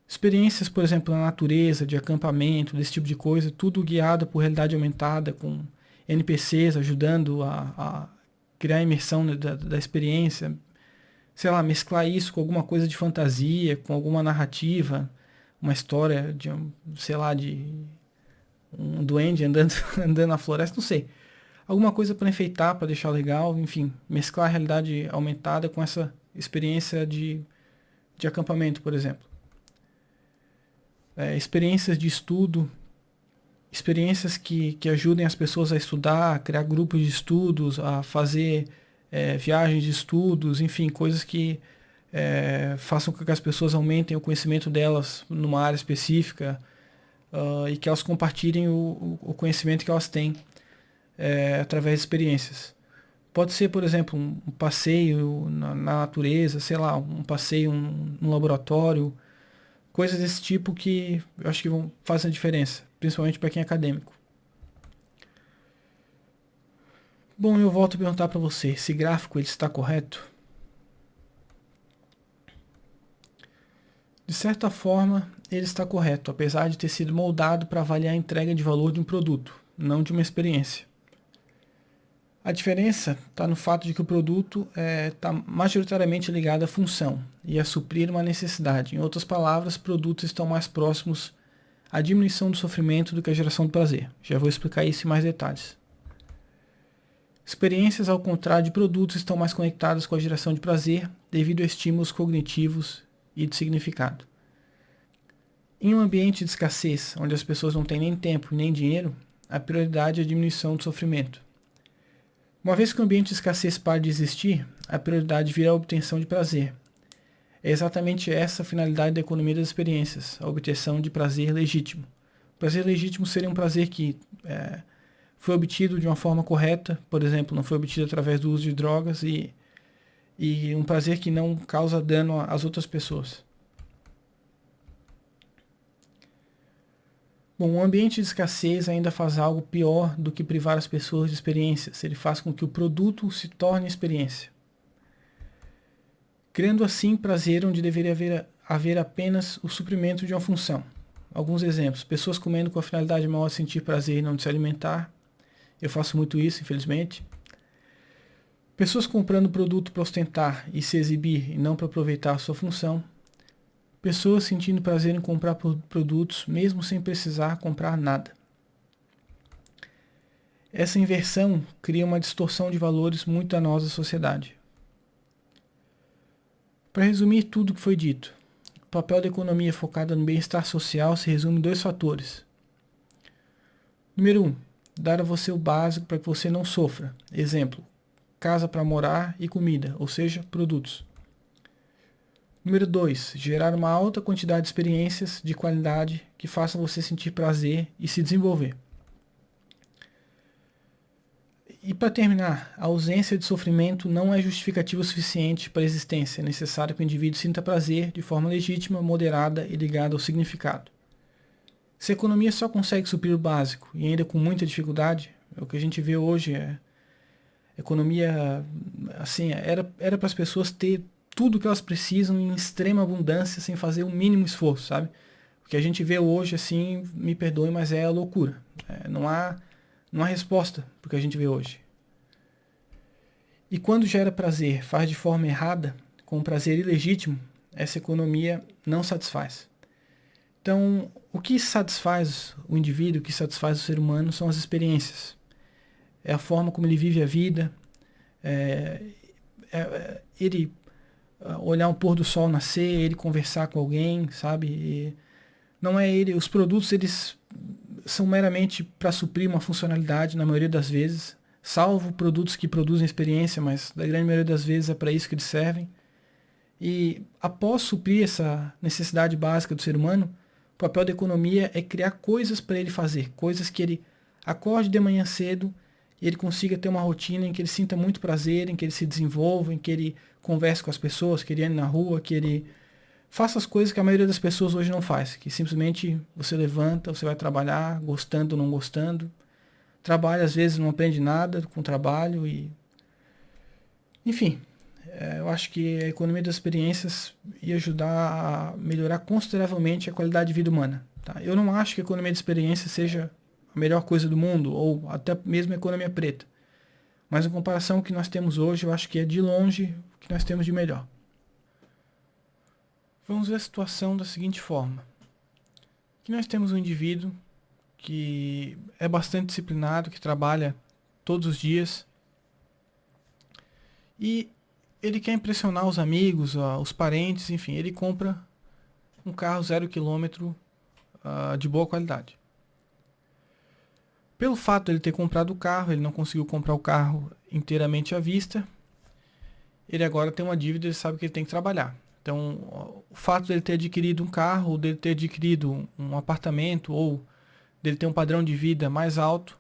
Experiências, por exemplo, na natureza, de acampamento, desse tipo de coisa, tudo guiado por realidade aumentada, com NPCs ajudando a criar a imersão da experiência, sei lá, mesclar isso com alguma coisa de fantasia, com alguma narrativa, uma história de, sei lá, de um duende andando, andando na floresta, não sei. Alguma coisa para enfeitar, para deixar legal, enfim, mesclar a realidade aumentada com essa experiência de acampamento, por exemplo. Experiências de estudo, experiências que ajudem as pessoas a estudar, a criar grupos de estudos, a fazer viagens de estudos, enfim, coisas que façam com que as pessoas aumentem o conhecimento delas numa área específica, e que elas compartilhem o conhecimento que elas têm através de experiências. Pode ser, por exemplo, um passeio na natureza, sei lá, um passeio num laboratório, coisas desse tipo que eu acho que fazem a diferença, principalmente para quem é acadêmico. Bom, eu volto a perguntar para você, esse gráfico ele está correto? De certa forma, ele está correto, apesar de ter sido moldado para avaliar a entrega de valor de um produto, não de uma experiência. A diferença está no fato de que o produto está majoritariamente ligado à função e a suprir uma necessidade. Em outras palavras, produtos estão mais próximos à diminuição do sofrimento do que à geração do prazer. Já vou explicar isso em mais detalhes. Experiências, ao contrário de produtos, estão mais conectadas com a geração de prazer devido a estímulos cognitivos e de significado. Em um ambiente de escassez, onde as pessoas não têm nem tempo nem dinheiro, a prioridade é a diminuição do sofrimento. Uma vez que o ambiente de escassez para de existir, a prioridade vira a obtenção de prazer. É exatamente essa a finalidade da economia das experiências, a obtenção de prazer legítimo. O prazer legítimo seria um prazer que foi obtido de uma forma correta, por exemplo, não foi obtido através do uso de drogas, e um prazer que não causa dano às outras pessoas. Bom, o ambiente de escassez ainda faz algo pior do que privar as pessoas de experiências. Ele faz com que o produto se torne experiência, criando assim prazer onde deveria haver apenas o suprimento de uma função. Alguns exemplos: pessoas comendo com a finalidade maior de sentir prazer e não de se alimentar. Eu faço muito isso, infelizmente. Pessoas comprando produto para ostentar e se exibir e não para aproveitar a sua função. Pessoas sentindo prazer em comprar produtos mesmo sem precisar comprar nada. Essa inversão cria uma distorção de valores muito danosa à sociedade. Para resumir tudo o que foi dito, o papel da economia focada no bem-estar social se resume em 2 fatores. Número 1. Dar a você o básico para que você não sofra. Exemplo: casa para morar e comida, ou seja, produtos. Número 2. Gerar uma alta quantidade de experiências de qualidade que façam você sentir prazer e se desenvolver. E para terminar, a ausência de sofrimento não é justificativa suficiente para a existência. É necessário que o indivíduo sinta prazer de forma legítima, moderada e ligada ao significado. Se a economia só consegue suprir o básico e ainda com muita dificuldade, o que a gente vê hoje economia, assim, era para as pessoas ter tudo que elas precisam em extrema abundância sem fazer o mínimo esforço, sabe? O que a gente vê hoje, assim, me perdoe, mas é a loucura. Não há resposta para o que a gente vê hoje. E quando gera prazer, faz de forma errada, com um prazer ilegítimo, essa economia não satisfaz. Então, o que satisfaz o indivíduo, o que satisfaz o ser humano são as experiências. É a forma como ele vive a vida, ele olhar um pôr do sol nascer, ele conversar com alguém, sabe? E não é ele, os produtos eles são meramente para suprir uma funcionalidade na maioria das vezes, salvo produtos que produzem experiência, mas da grande maioria das vezes é para isso que eles servem. E após suprir essa necessidade básica do ser humano, o papel da economia é criar coisas para ele fazer, coisas que ele acorde de manhã cedo e ele consiga ter uma rotina em que ele sinta muito prazer, em que ele se desenvolva, em que ele converse com as pessoas, que ele ande na rua, que ele faça as coisas que a maioria das pessoas hoje não faz, que simplesmente você levanta, você vai trabalhar, gostando ou não gostando, trabalha, às vezes não aprende nada com o trabalho e... Enfim, eu acho que a economia das experiências ia ajudar a melhorar consideravelmente a qualidade de vida humana. Tá? Eu não acho que a economia de experiência seja a melhor coisa do mundo, ou até mesmo a economia preta. Mas em comparação com o que nós temos hoje, eu acho que é de longe o que nós temos de melhor. Vamos ver a situação da seguinte forma. Aqui nós temos um indivíduo que é bastante disciplinado, que trabalha todos os dias e ele quer impressionar os amigos, os parentes, enfim, ele compra um carro 0 km de boa qualidade. Pelo fato de ele ter comprado o carro, ele não conseguiu comprar o carro inteiramente à vista, ele agora tem uma dívida, ele sabe que ele tem que trabalhar. Então, o fato de ele ter adquirido um carro, ou dele ter adquirido um apartamento, ou dele ter um padrão de vida mais alto,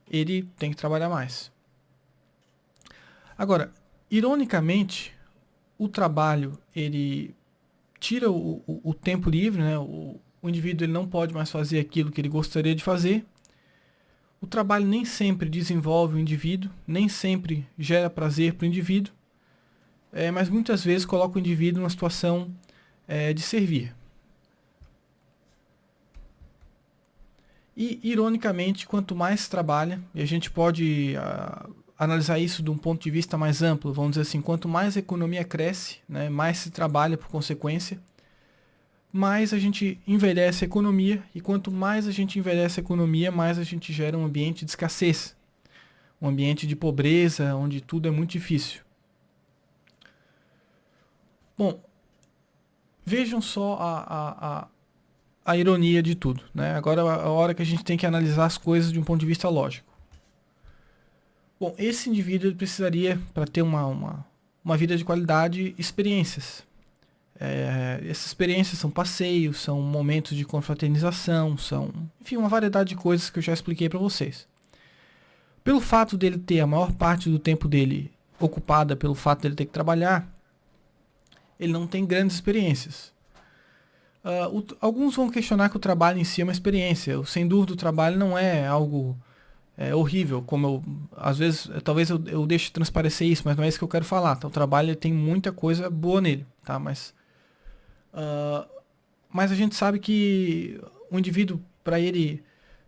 ele tem que trabalhar mais. Agora, ironicamente, o trabalho, ele tira o tempo livre, né? O indivíduo ele não pode mais fazer aquilo que ele gostaria de fazer. O trabalho nem sempre desenvolve o indivíduo, nem sempre gera prazer para o indivíduo, mas muitas vezes coloca o indivíduo numa situação de servir. E, ironicamente, quanto mais trabalha, e a gente pode analisar isso de um ponto de vista mais amplo, vamos dizer assim, quanto mais a economia cresce, né, mais se trabalha por consequência, mais a gente envelhece a economia, e quanto mais a gente envelhece a economia, mais a gente gera um ambiente de escassez, um ambiente de pobreza, onde tudo é muito difícil. Bom, vejam só a ironia de tudo, né? Agora é a hora que a gente tem que analisar as coisas de um ponto de vista lógico. Bom, esse indivíduo ele precisaria, para ter uma vida de qualidade, experiências. Essas experiências são passeios, são momentos de confraternização, são, enfim, uma variedade de coisas que eu já expliquei para vocês. Pelo fato dele ter a maior parte do tempo dele ocupada pelo fato dele ter que trabalhar, ele não tem grandes experiências. Alguns vão questionar que o trabalho em si é uma experiência. Sem dúvida o trabalho não é algo horrível, como eu, às vezes, talvez eu deixe transparecer isso, mas não é isso que eu quero falar. Tá? O trabalho tem muita coisa boa nele, tá? Mas a gente sabe que o indivíduo, para ele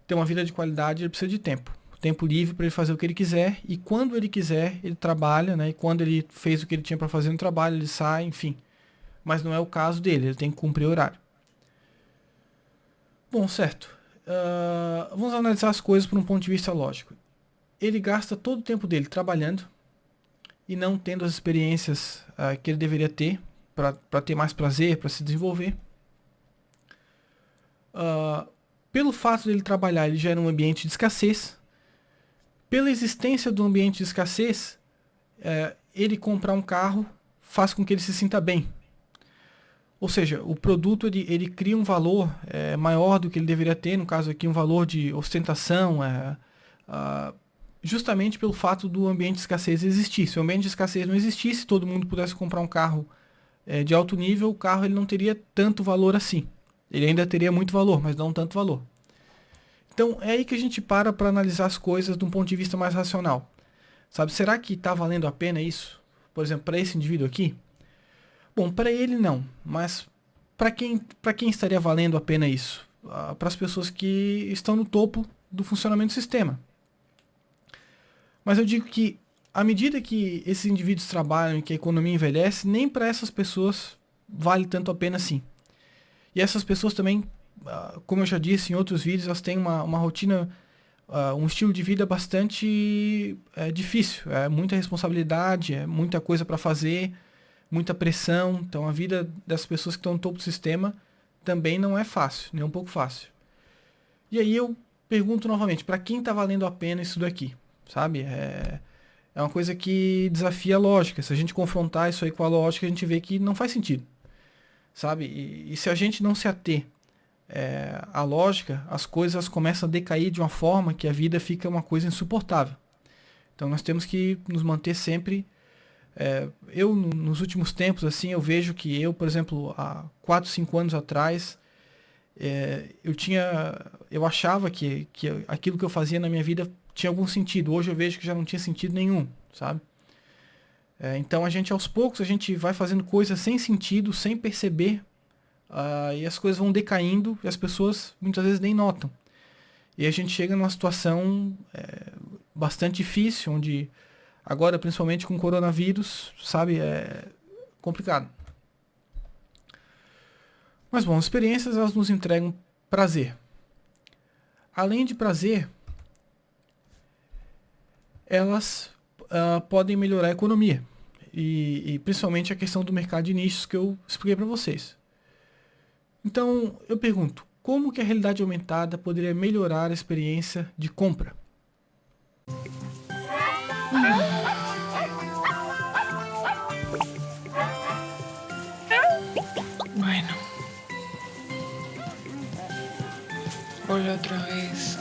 ter uma vida de qualidade, ele precisa de tempo. Tempo livre para ele fazer o que ele quiser, e quando ele quiser, ele trabalha, né? E quando ele fez o que ele tinha para fazer no trabalho, ele sai, enfim. Mas não é o caso dele, ele tem que cumprir o horário. Bom, certo. Vamos analisar as coisas por um ponto de vista lógico. Ele gasta todo o tempo dele trabalhando e não tendo as experiências que ele deveria ter para ter mais prazer, para se desenvolver. Pelo fato dele trabalhar, ele gera um ambiente de escassez. Pela existência do ambiente de escassez, ele comprar um carro faz com que ele se sinta bem. Ou seja, o produto ele cria um valor maior do que ele deveria ter, no caso aqui um valor de ostentação, justamente pelo fato do ambiente de escassez existir. Se o ambiente de escassez não existisse, todo mundo pudesse comprar um carro de alto nível, o carro ele não teria tanto valor assim. Ele ainda teria muito valor, mas não tanto valor. Então é aí que a gente para analisar as coisas de um ponto de vista mais racional. Sabe, será que está valendo a pena isso? Por exemplo, para esse indivíduo aqui? Bom, para ele não, mas para quem estaria valendo a pena isso? Para as pessoas que estão no topo do funcionamento do sistema. Mas eu digo que, à medida que esses indivíduos trabalham e que a economia envelhece, nem para essas pessoas vale tanto a pena assim. E essas pessoas também, como eu já disse em outros vídeos, elas têm uma rotina, um estilo de vida bastante difícil. É muita responsabilidade, é muita coisa para fazer, muita pressão. Então a vida das pessoas que estão no topo do sistema também não é fácil, nem um pouco fácil. E aí eu pergunto novamente, para quem está valendo a pena isso daqui? Sabe? É uma coisa que desafia a lógica. Se a gente confrontar isso aí com a lógica, a gente vê que não faz sentido. Sabe? E se a gente não se ater à lógica, as coisas começam a decair de uma forma que a vida fica uma coisa insuportável. Então nós temos que nos manter sempre... nos últimos tempos, assim, eu vejo que eu, por exemplo, há 4, 5 anos atrás, eu achava que aquilo que eu fazia na minha vida tinha algum sentido. Hoje eu vejo que já não tinha sentido nenhum, sabe? Então a gente, aos poucos, a gente vai fazendo coisas sem sentido, sem perceber, e as coisas vão decaindo e as pessoas muitas vezes nem notam. E a gente chega numa situação bastante difícil, onde agora, principalmente com o coronavírus, sabe, é complicado. Mas bom, as experiências elas nos entregam prazer. Além de prazer, elas podem melhorar a economia. E principalmente a questão do mercado de nichos que eu expliquei para vocês. Então, eu pergunto, como que a realidade aumentada poderia melhorar a experiência de compra? Bueno, hola otra vez.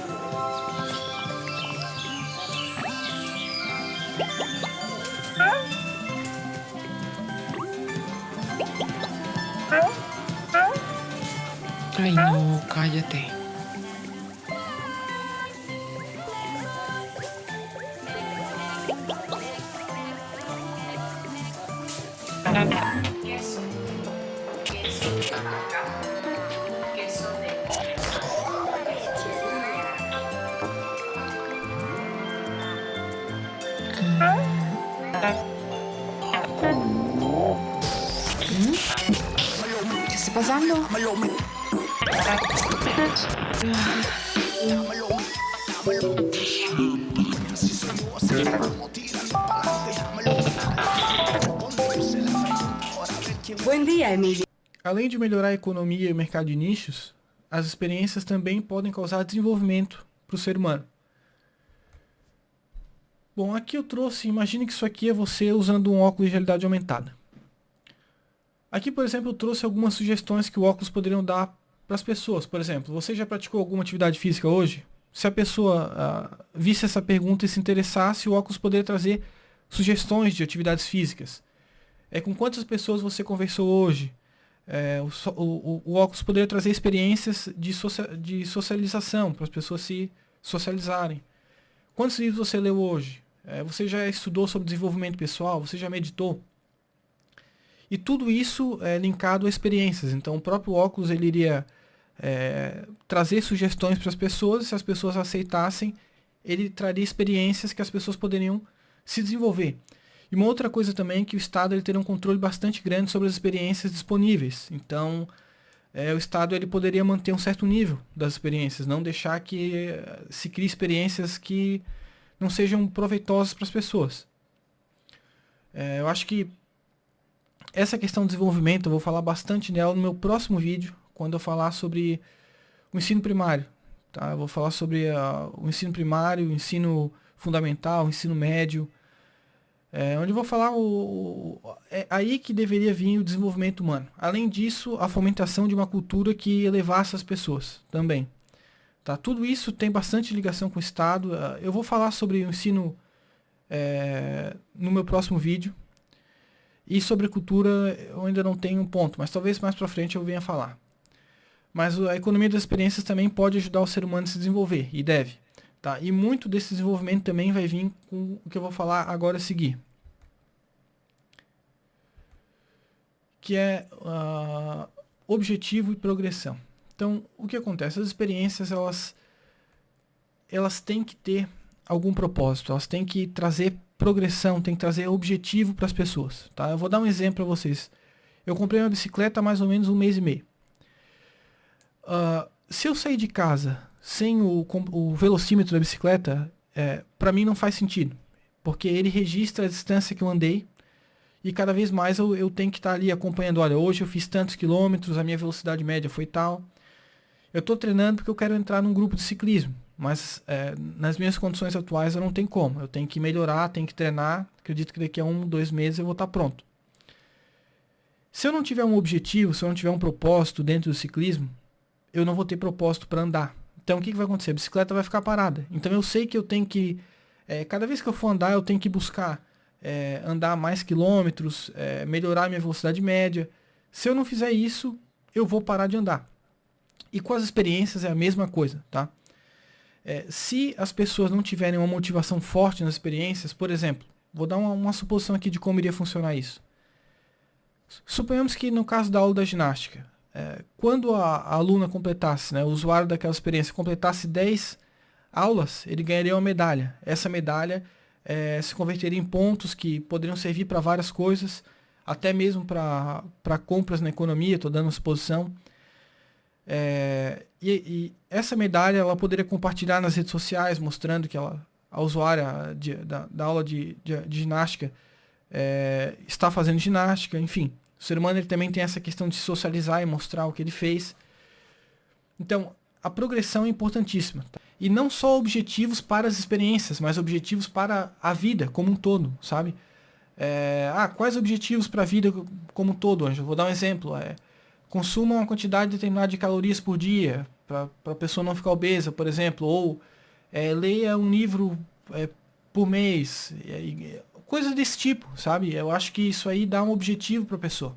Ay, no, cállate. ¿Qué está pasando? Buen día, Emilio. Além de melhorar a economia e o mercado de nichos, as experiências também podem causar desenvolvimento para o ser humano. Bom, aqui eu trouxe, imagine que isso aqui é você usando um óculos de realidade aumentada. Aqui, por exemplo, eu trouxe algumas sugestões que o óculos poderiam dar para as pessoas. Por exemplo, você já praticou alguma atividade física hoje? Se a pessoa visse essa pergunta e se interessasse, o óculos poderia trazer sugestões de atividades físicas. Com quantas pessoas você conversou hoje? O óculos poderia trazer experiências de socialização, para as pessoas se socializarem. Quantos livros você leu hoje? Você já estudou sobre desenvolvimento pessoal? Você já meditou? E tudo isso é linkado a experiências. Então o próprio óculos ele iria trazer sugestões para as pessoas. Se as pessoas aceitassem, ele traria experiências que as pessoas poderiam se desenvolver. E uma outra coisa também é que o Estado ele teria um controle bastante grande sobre as experiências disponíveis. Então o Estado ele poderia manter um certo nível das experiências, não deixar que se crie experiências que não sejam proveitosas para as pessoas. Eu acho que essa questão do desenvolvimento, eu vou falar bastante nela no meu próximo vídeo, quando eu falar sobre o ensino primário. Tá? Eu vou falar sobre o ensino primário, o ensino fundamental, o ensino médio, onde eu vou falar é aí que deveria vir o desenvolvimento humano. Além disso, a fomentação de uma cultura que elevasse as pessoas também. Tá? Tudo isso tem bastante ligação com o Estado. Eu vou falar sobre o ensino no meu próximo vídeo. E sobre cultura eu ainda não tenho um ponto, mas talvez mais pra frente eu venha falar. Mas a economia das experiências também pode ajudar o ser humano a se desenvolver, e deve. Tá? E muito desse desenvolvimento também vai vir com o que eu vou falar agora a seguir. Que é objetivo e progressão. Então, o que acontece? As experiências, elas têm que ter algum propósito, elas têm que trazer progressão, têm que trazer objetivo para as pessoas. Tá? Eu vou dar um exemplo para vocês. Eu comprei uma bicicleta há mais ou menos 1 mês e meio. Se eu sair de casa sem o velocímetro da bicicleta, para mim não faz sentido. Porque ele registra a distância que eu andei e cada vez mais eu tenho que estar ali acompanhando. Olha, hoje eu fiz tantos quilômetros, a minha velocidade média foi tal. Eu estou treinando porque eu quero entrar num grupo de ciclismo. Mas nas minhas condições atuais eu não tenho como. Eu tenho que melhorar, tenho que treinar. Acredito que daqui a 1, 2 meses eu vou estar pronto. Se eu não tiver um objetivo, se eu não tiver um propósito dentro do ciclismo, eu não vou ter propósito para andar. Então o que vai acontecer? A bicicleta vai ficar parada. Então eu sei que eu tenho que... cada vez que eu for andar, eu tenho que buscar andar mais quilômetros, melhorar a minha velocidade média. Se eu não fizer isso, eu vou parar de andar. E com as experiências é a mesma coisa, tá? Se as pessoas não tiverem uma motivação forte nas experiências, por exemplo, vou dar uma suposição aqui de como iria funcionar isso. Suponhamos que no caso da aula da ginástica, quando a aluna completasse, o usuário daquela experiência completasse 10 aulas, ele ganharia uma medalha. Essa medalha se converteria em pontos que poderiam servir para várias coisas, até mesmo para compras na economia, estou dando uma suposição. E essa medalha ela poderia compartilhar nas redes sociais, mostrando que a usuária da aula de ginástica está fazendo ginástica, enfim. O ser humano ele também tem essa questão de socializar e mostrar o que ele fez. Então, a progressão é importantíssima. E não só objetivos para as experiências, mas objetivos para a vida como um todo, sabe? Quais objetivos para a vida como um todo, Ângelo? Vou dar um exemplo. Consuma uma quantidade determinada de calorias por dia, para a pessoa não ficar obesa, por exemplo. Ou leia um livro por mês. Coisas desse tipo, sabe? Eu acho que isso aí dá um objetivo para a pessoa.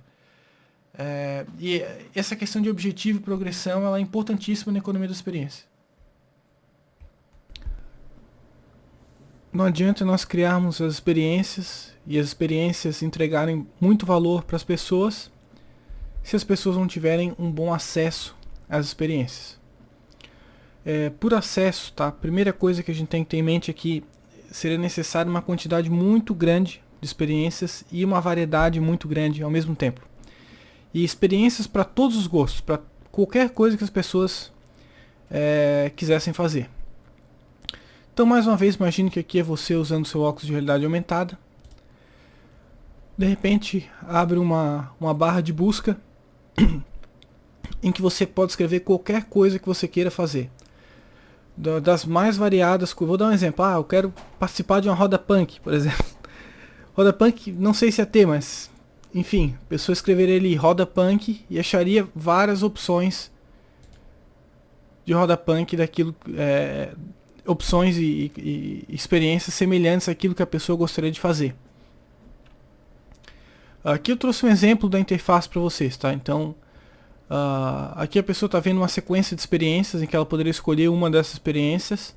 E essa questão de objetivo e progressão ela é importantíssima na economia da experiência. Não adianta nós criarmos as experiências e as experiências entregarem muito valor para as pessoas se as pessoas não tiverem um bom acesso às experiências. Por acesso, tá? A primeira coisa que a gente tem que ter em mente é que seria necessário uma quantidade muito grande de experiências e uma variedade muito grande ao mesmo tempo. E experiências para todos os gostos, para qualquer coisa que as pessoas quisessem fazer. Então, mais uma vez, imagine que aqui é você usando seu óculos de realidade aumentada. De repente, abre uma barra de busca em que você pode escrever qualquer coisa que você queira fazer. Das mais variadas, vou dar um exemplo. Eu quero participar de uma roda punk, por exemplo. Roda punk, não sei se é ter, mas enfim, a pessoa escreveria ali roda punk e acharia várias opções de roda punk daquilo, opções e experiências semelhantes àquilo que a pessoa gostaria de fazer. Aqui eu trouxe um exemplo da interface para vocês, tá? Então, aqui a pessoa está vendo uma sequência de experiências em que ela poderia escolher uma dessas experiências.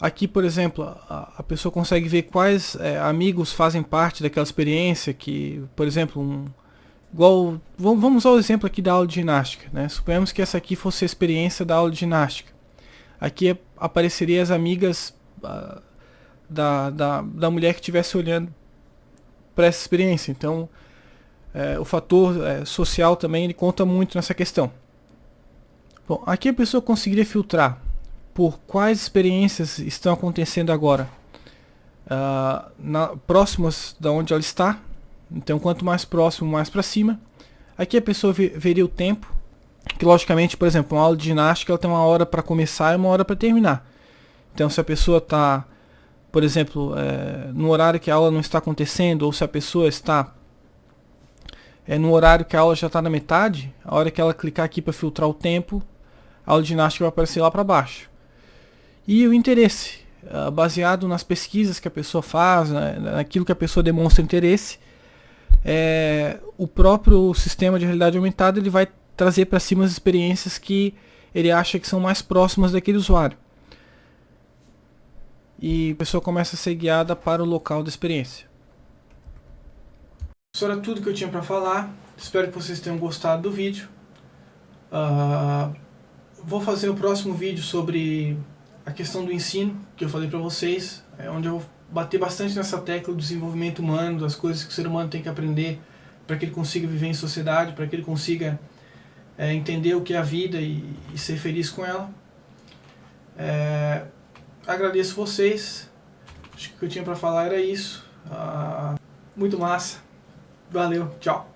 Aqui, por exemplo, a pessoa consegue ver quais amigos fazem parte daquela experiência, que, por exemplo, vamos usar o exemplo aqui da aula de ginástica, né? Suponhamos que essa aqui fosse a experiência da aula de ginástica. Aqui apareceria as amigas da mulher que estivesse olhando para essa experiência. Então, o fator social também ele conta muito nessa questão. Bom, aqui a pessoa conseguiria filtrar por quais experiências estão acontecendo agora próximas da onde ela está. Então, quanto mais próximo, mais para cima. Aqui a pessoa veria o tempo, que logicamente, por exemplo, uma aula de ginástica ela tem uma hora para começar e uma hora para terminar. Então, se a pessoa está, por exemplo, no horário que a aula não está acontecendo, ou se a pessoa está no horário que a aula já está na metade, a hora que ela clicar aqui para filtrar o tempo, a aula de ginástica vai aparecer lá para baixo. E o interesse, baseado nas pesquisas que a pessoa faz, naquilo que a pessoa demonstra interesse, o próprio sistema de realidade aumentada ele vai trazer para cima as experiências que ele acha que são mais próximas daquele usuário. E a pessoa começa a ser guiada para o local da experiência. Isso era tudo que eu tinha para falar. Espero que vocês tenham gostado do vídeo. Vou fazer o próximo vídeo sobre a questão do ensino, que eu falei para vocês, onde eu vou bater bastante nessa tecla do desenvolvimento humano, das coisas que o ser humano tem que aprender para que ele consiga viver em sociedade, para que ele consiga entender o que é a vida e ser feliz com ela. Agradeço vocês. Acho que o que eu tinha para falar era isso. Muito massa. Valeu, tchau.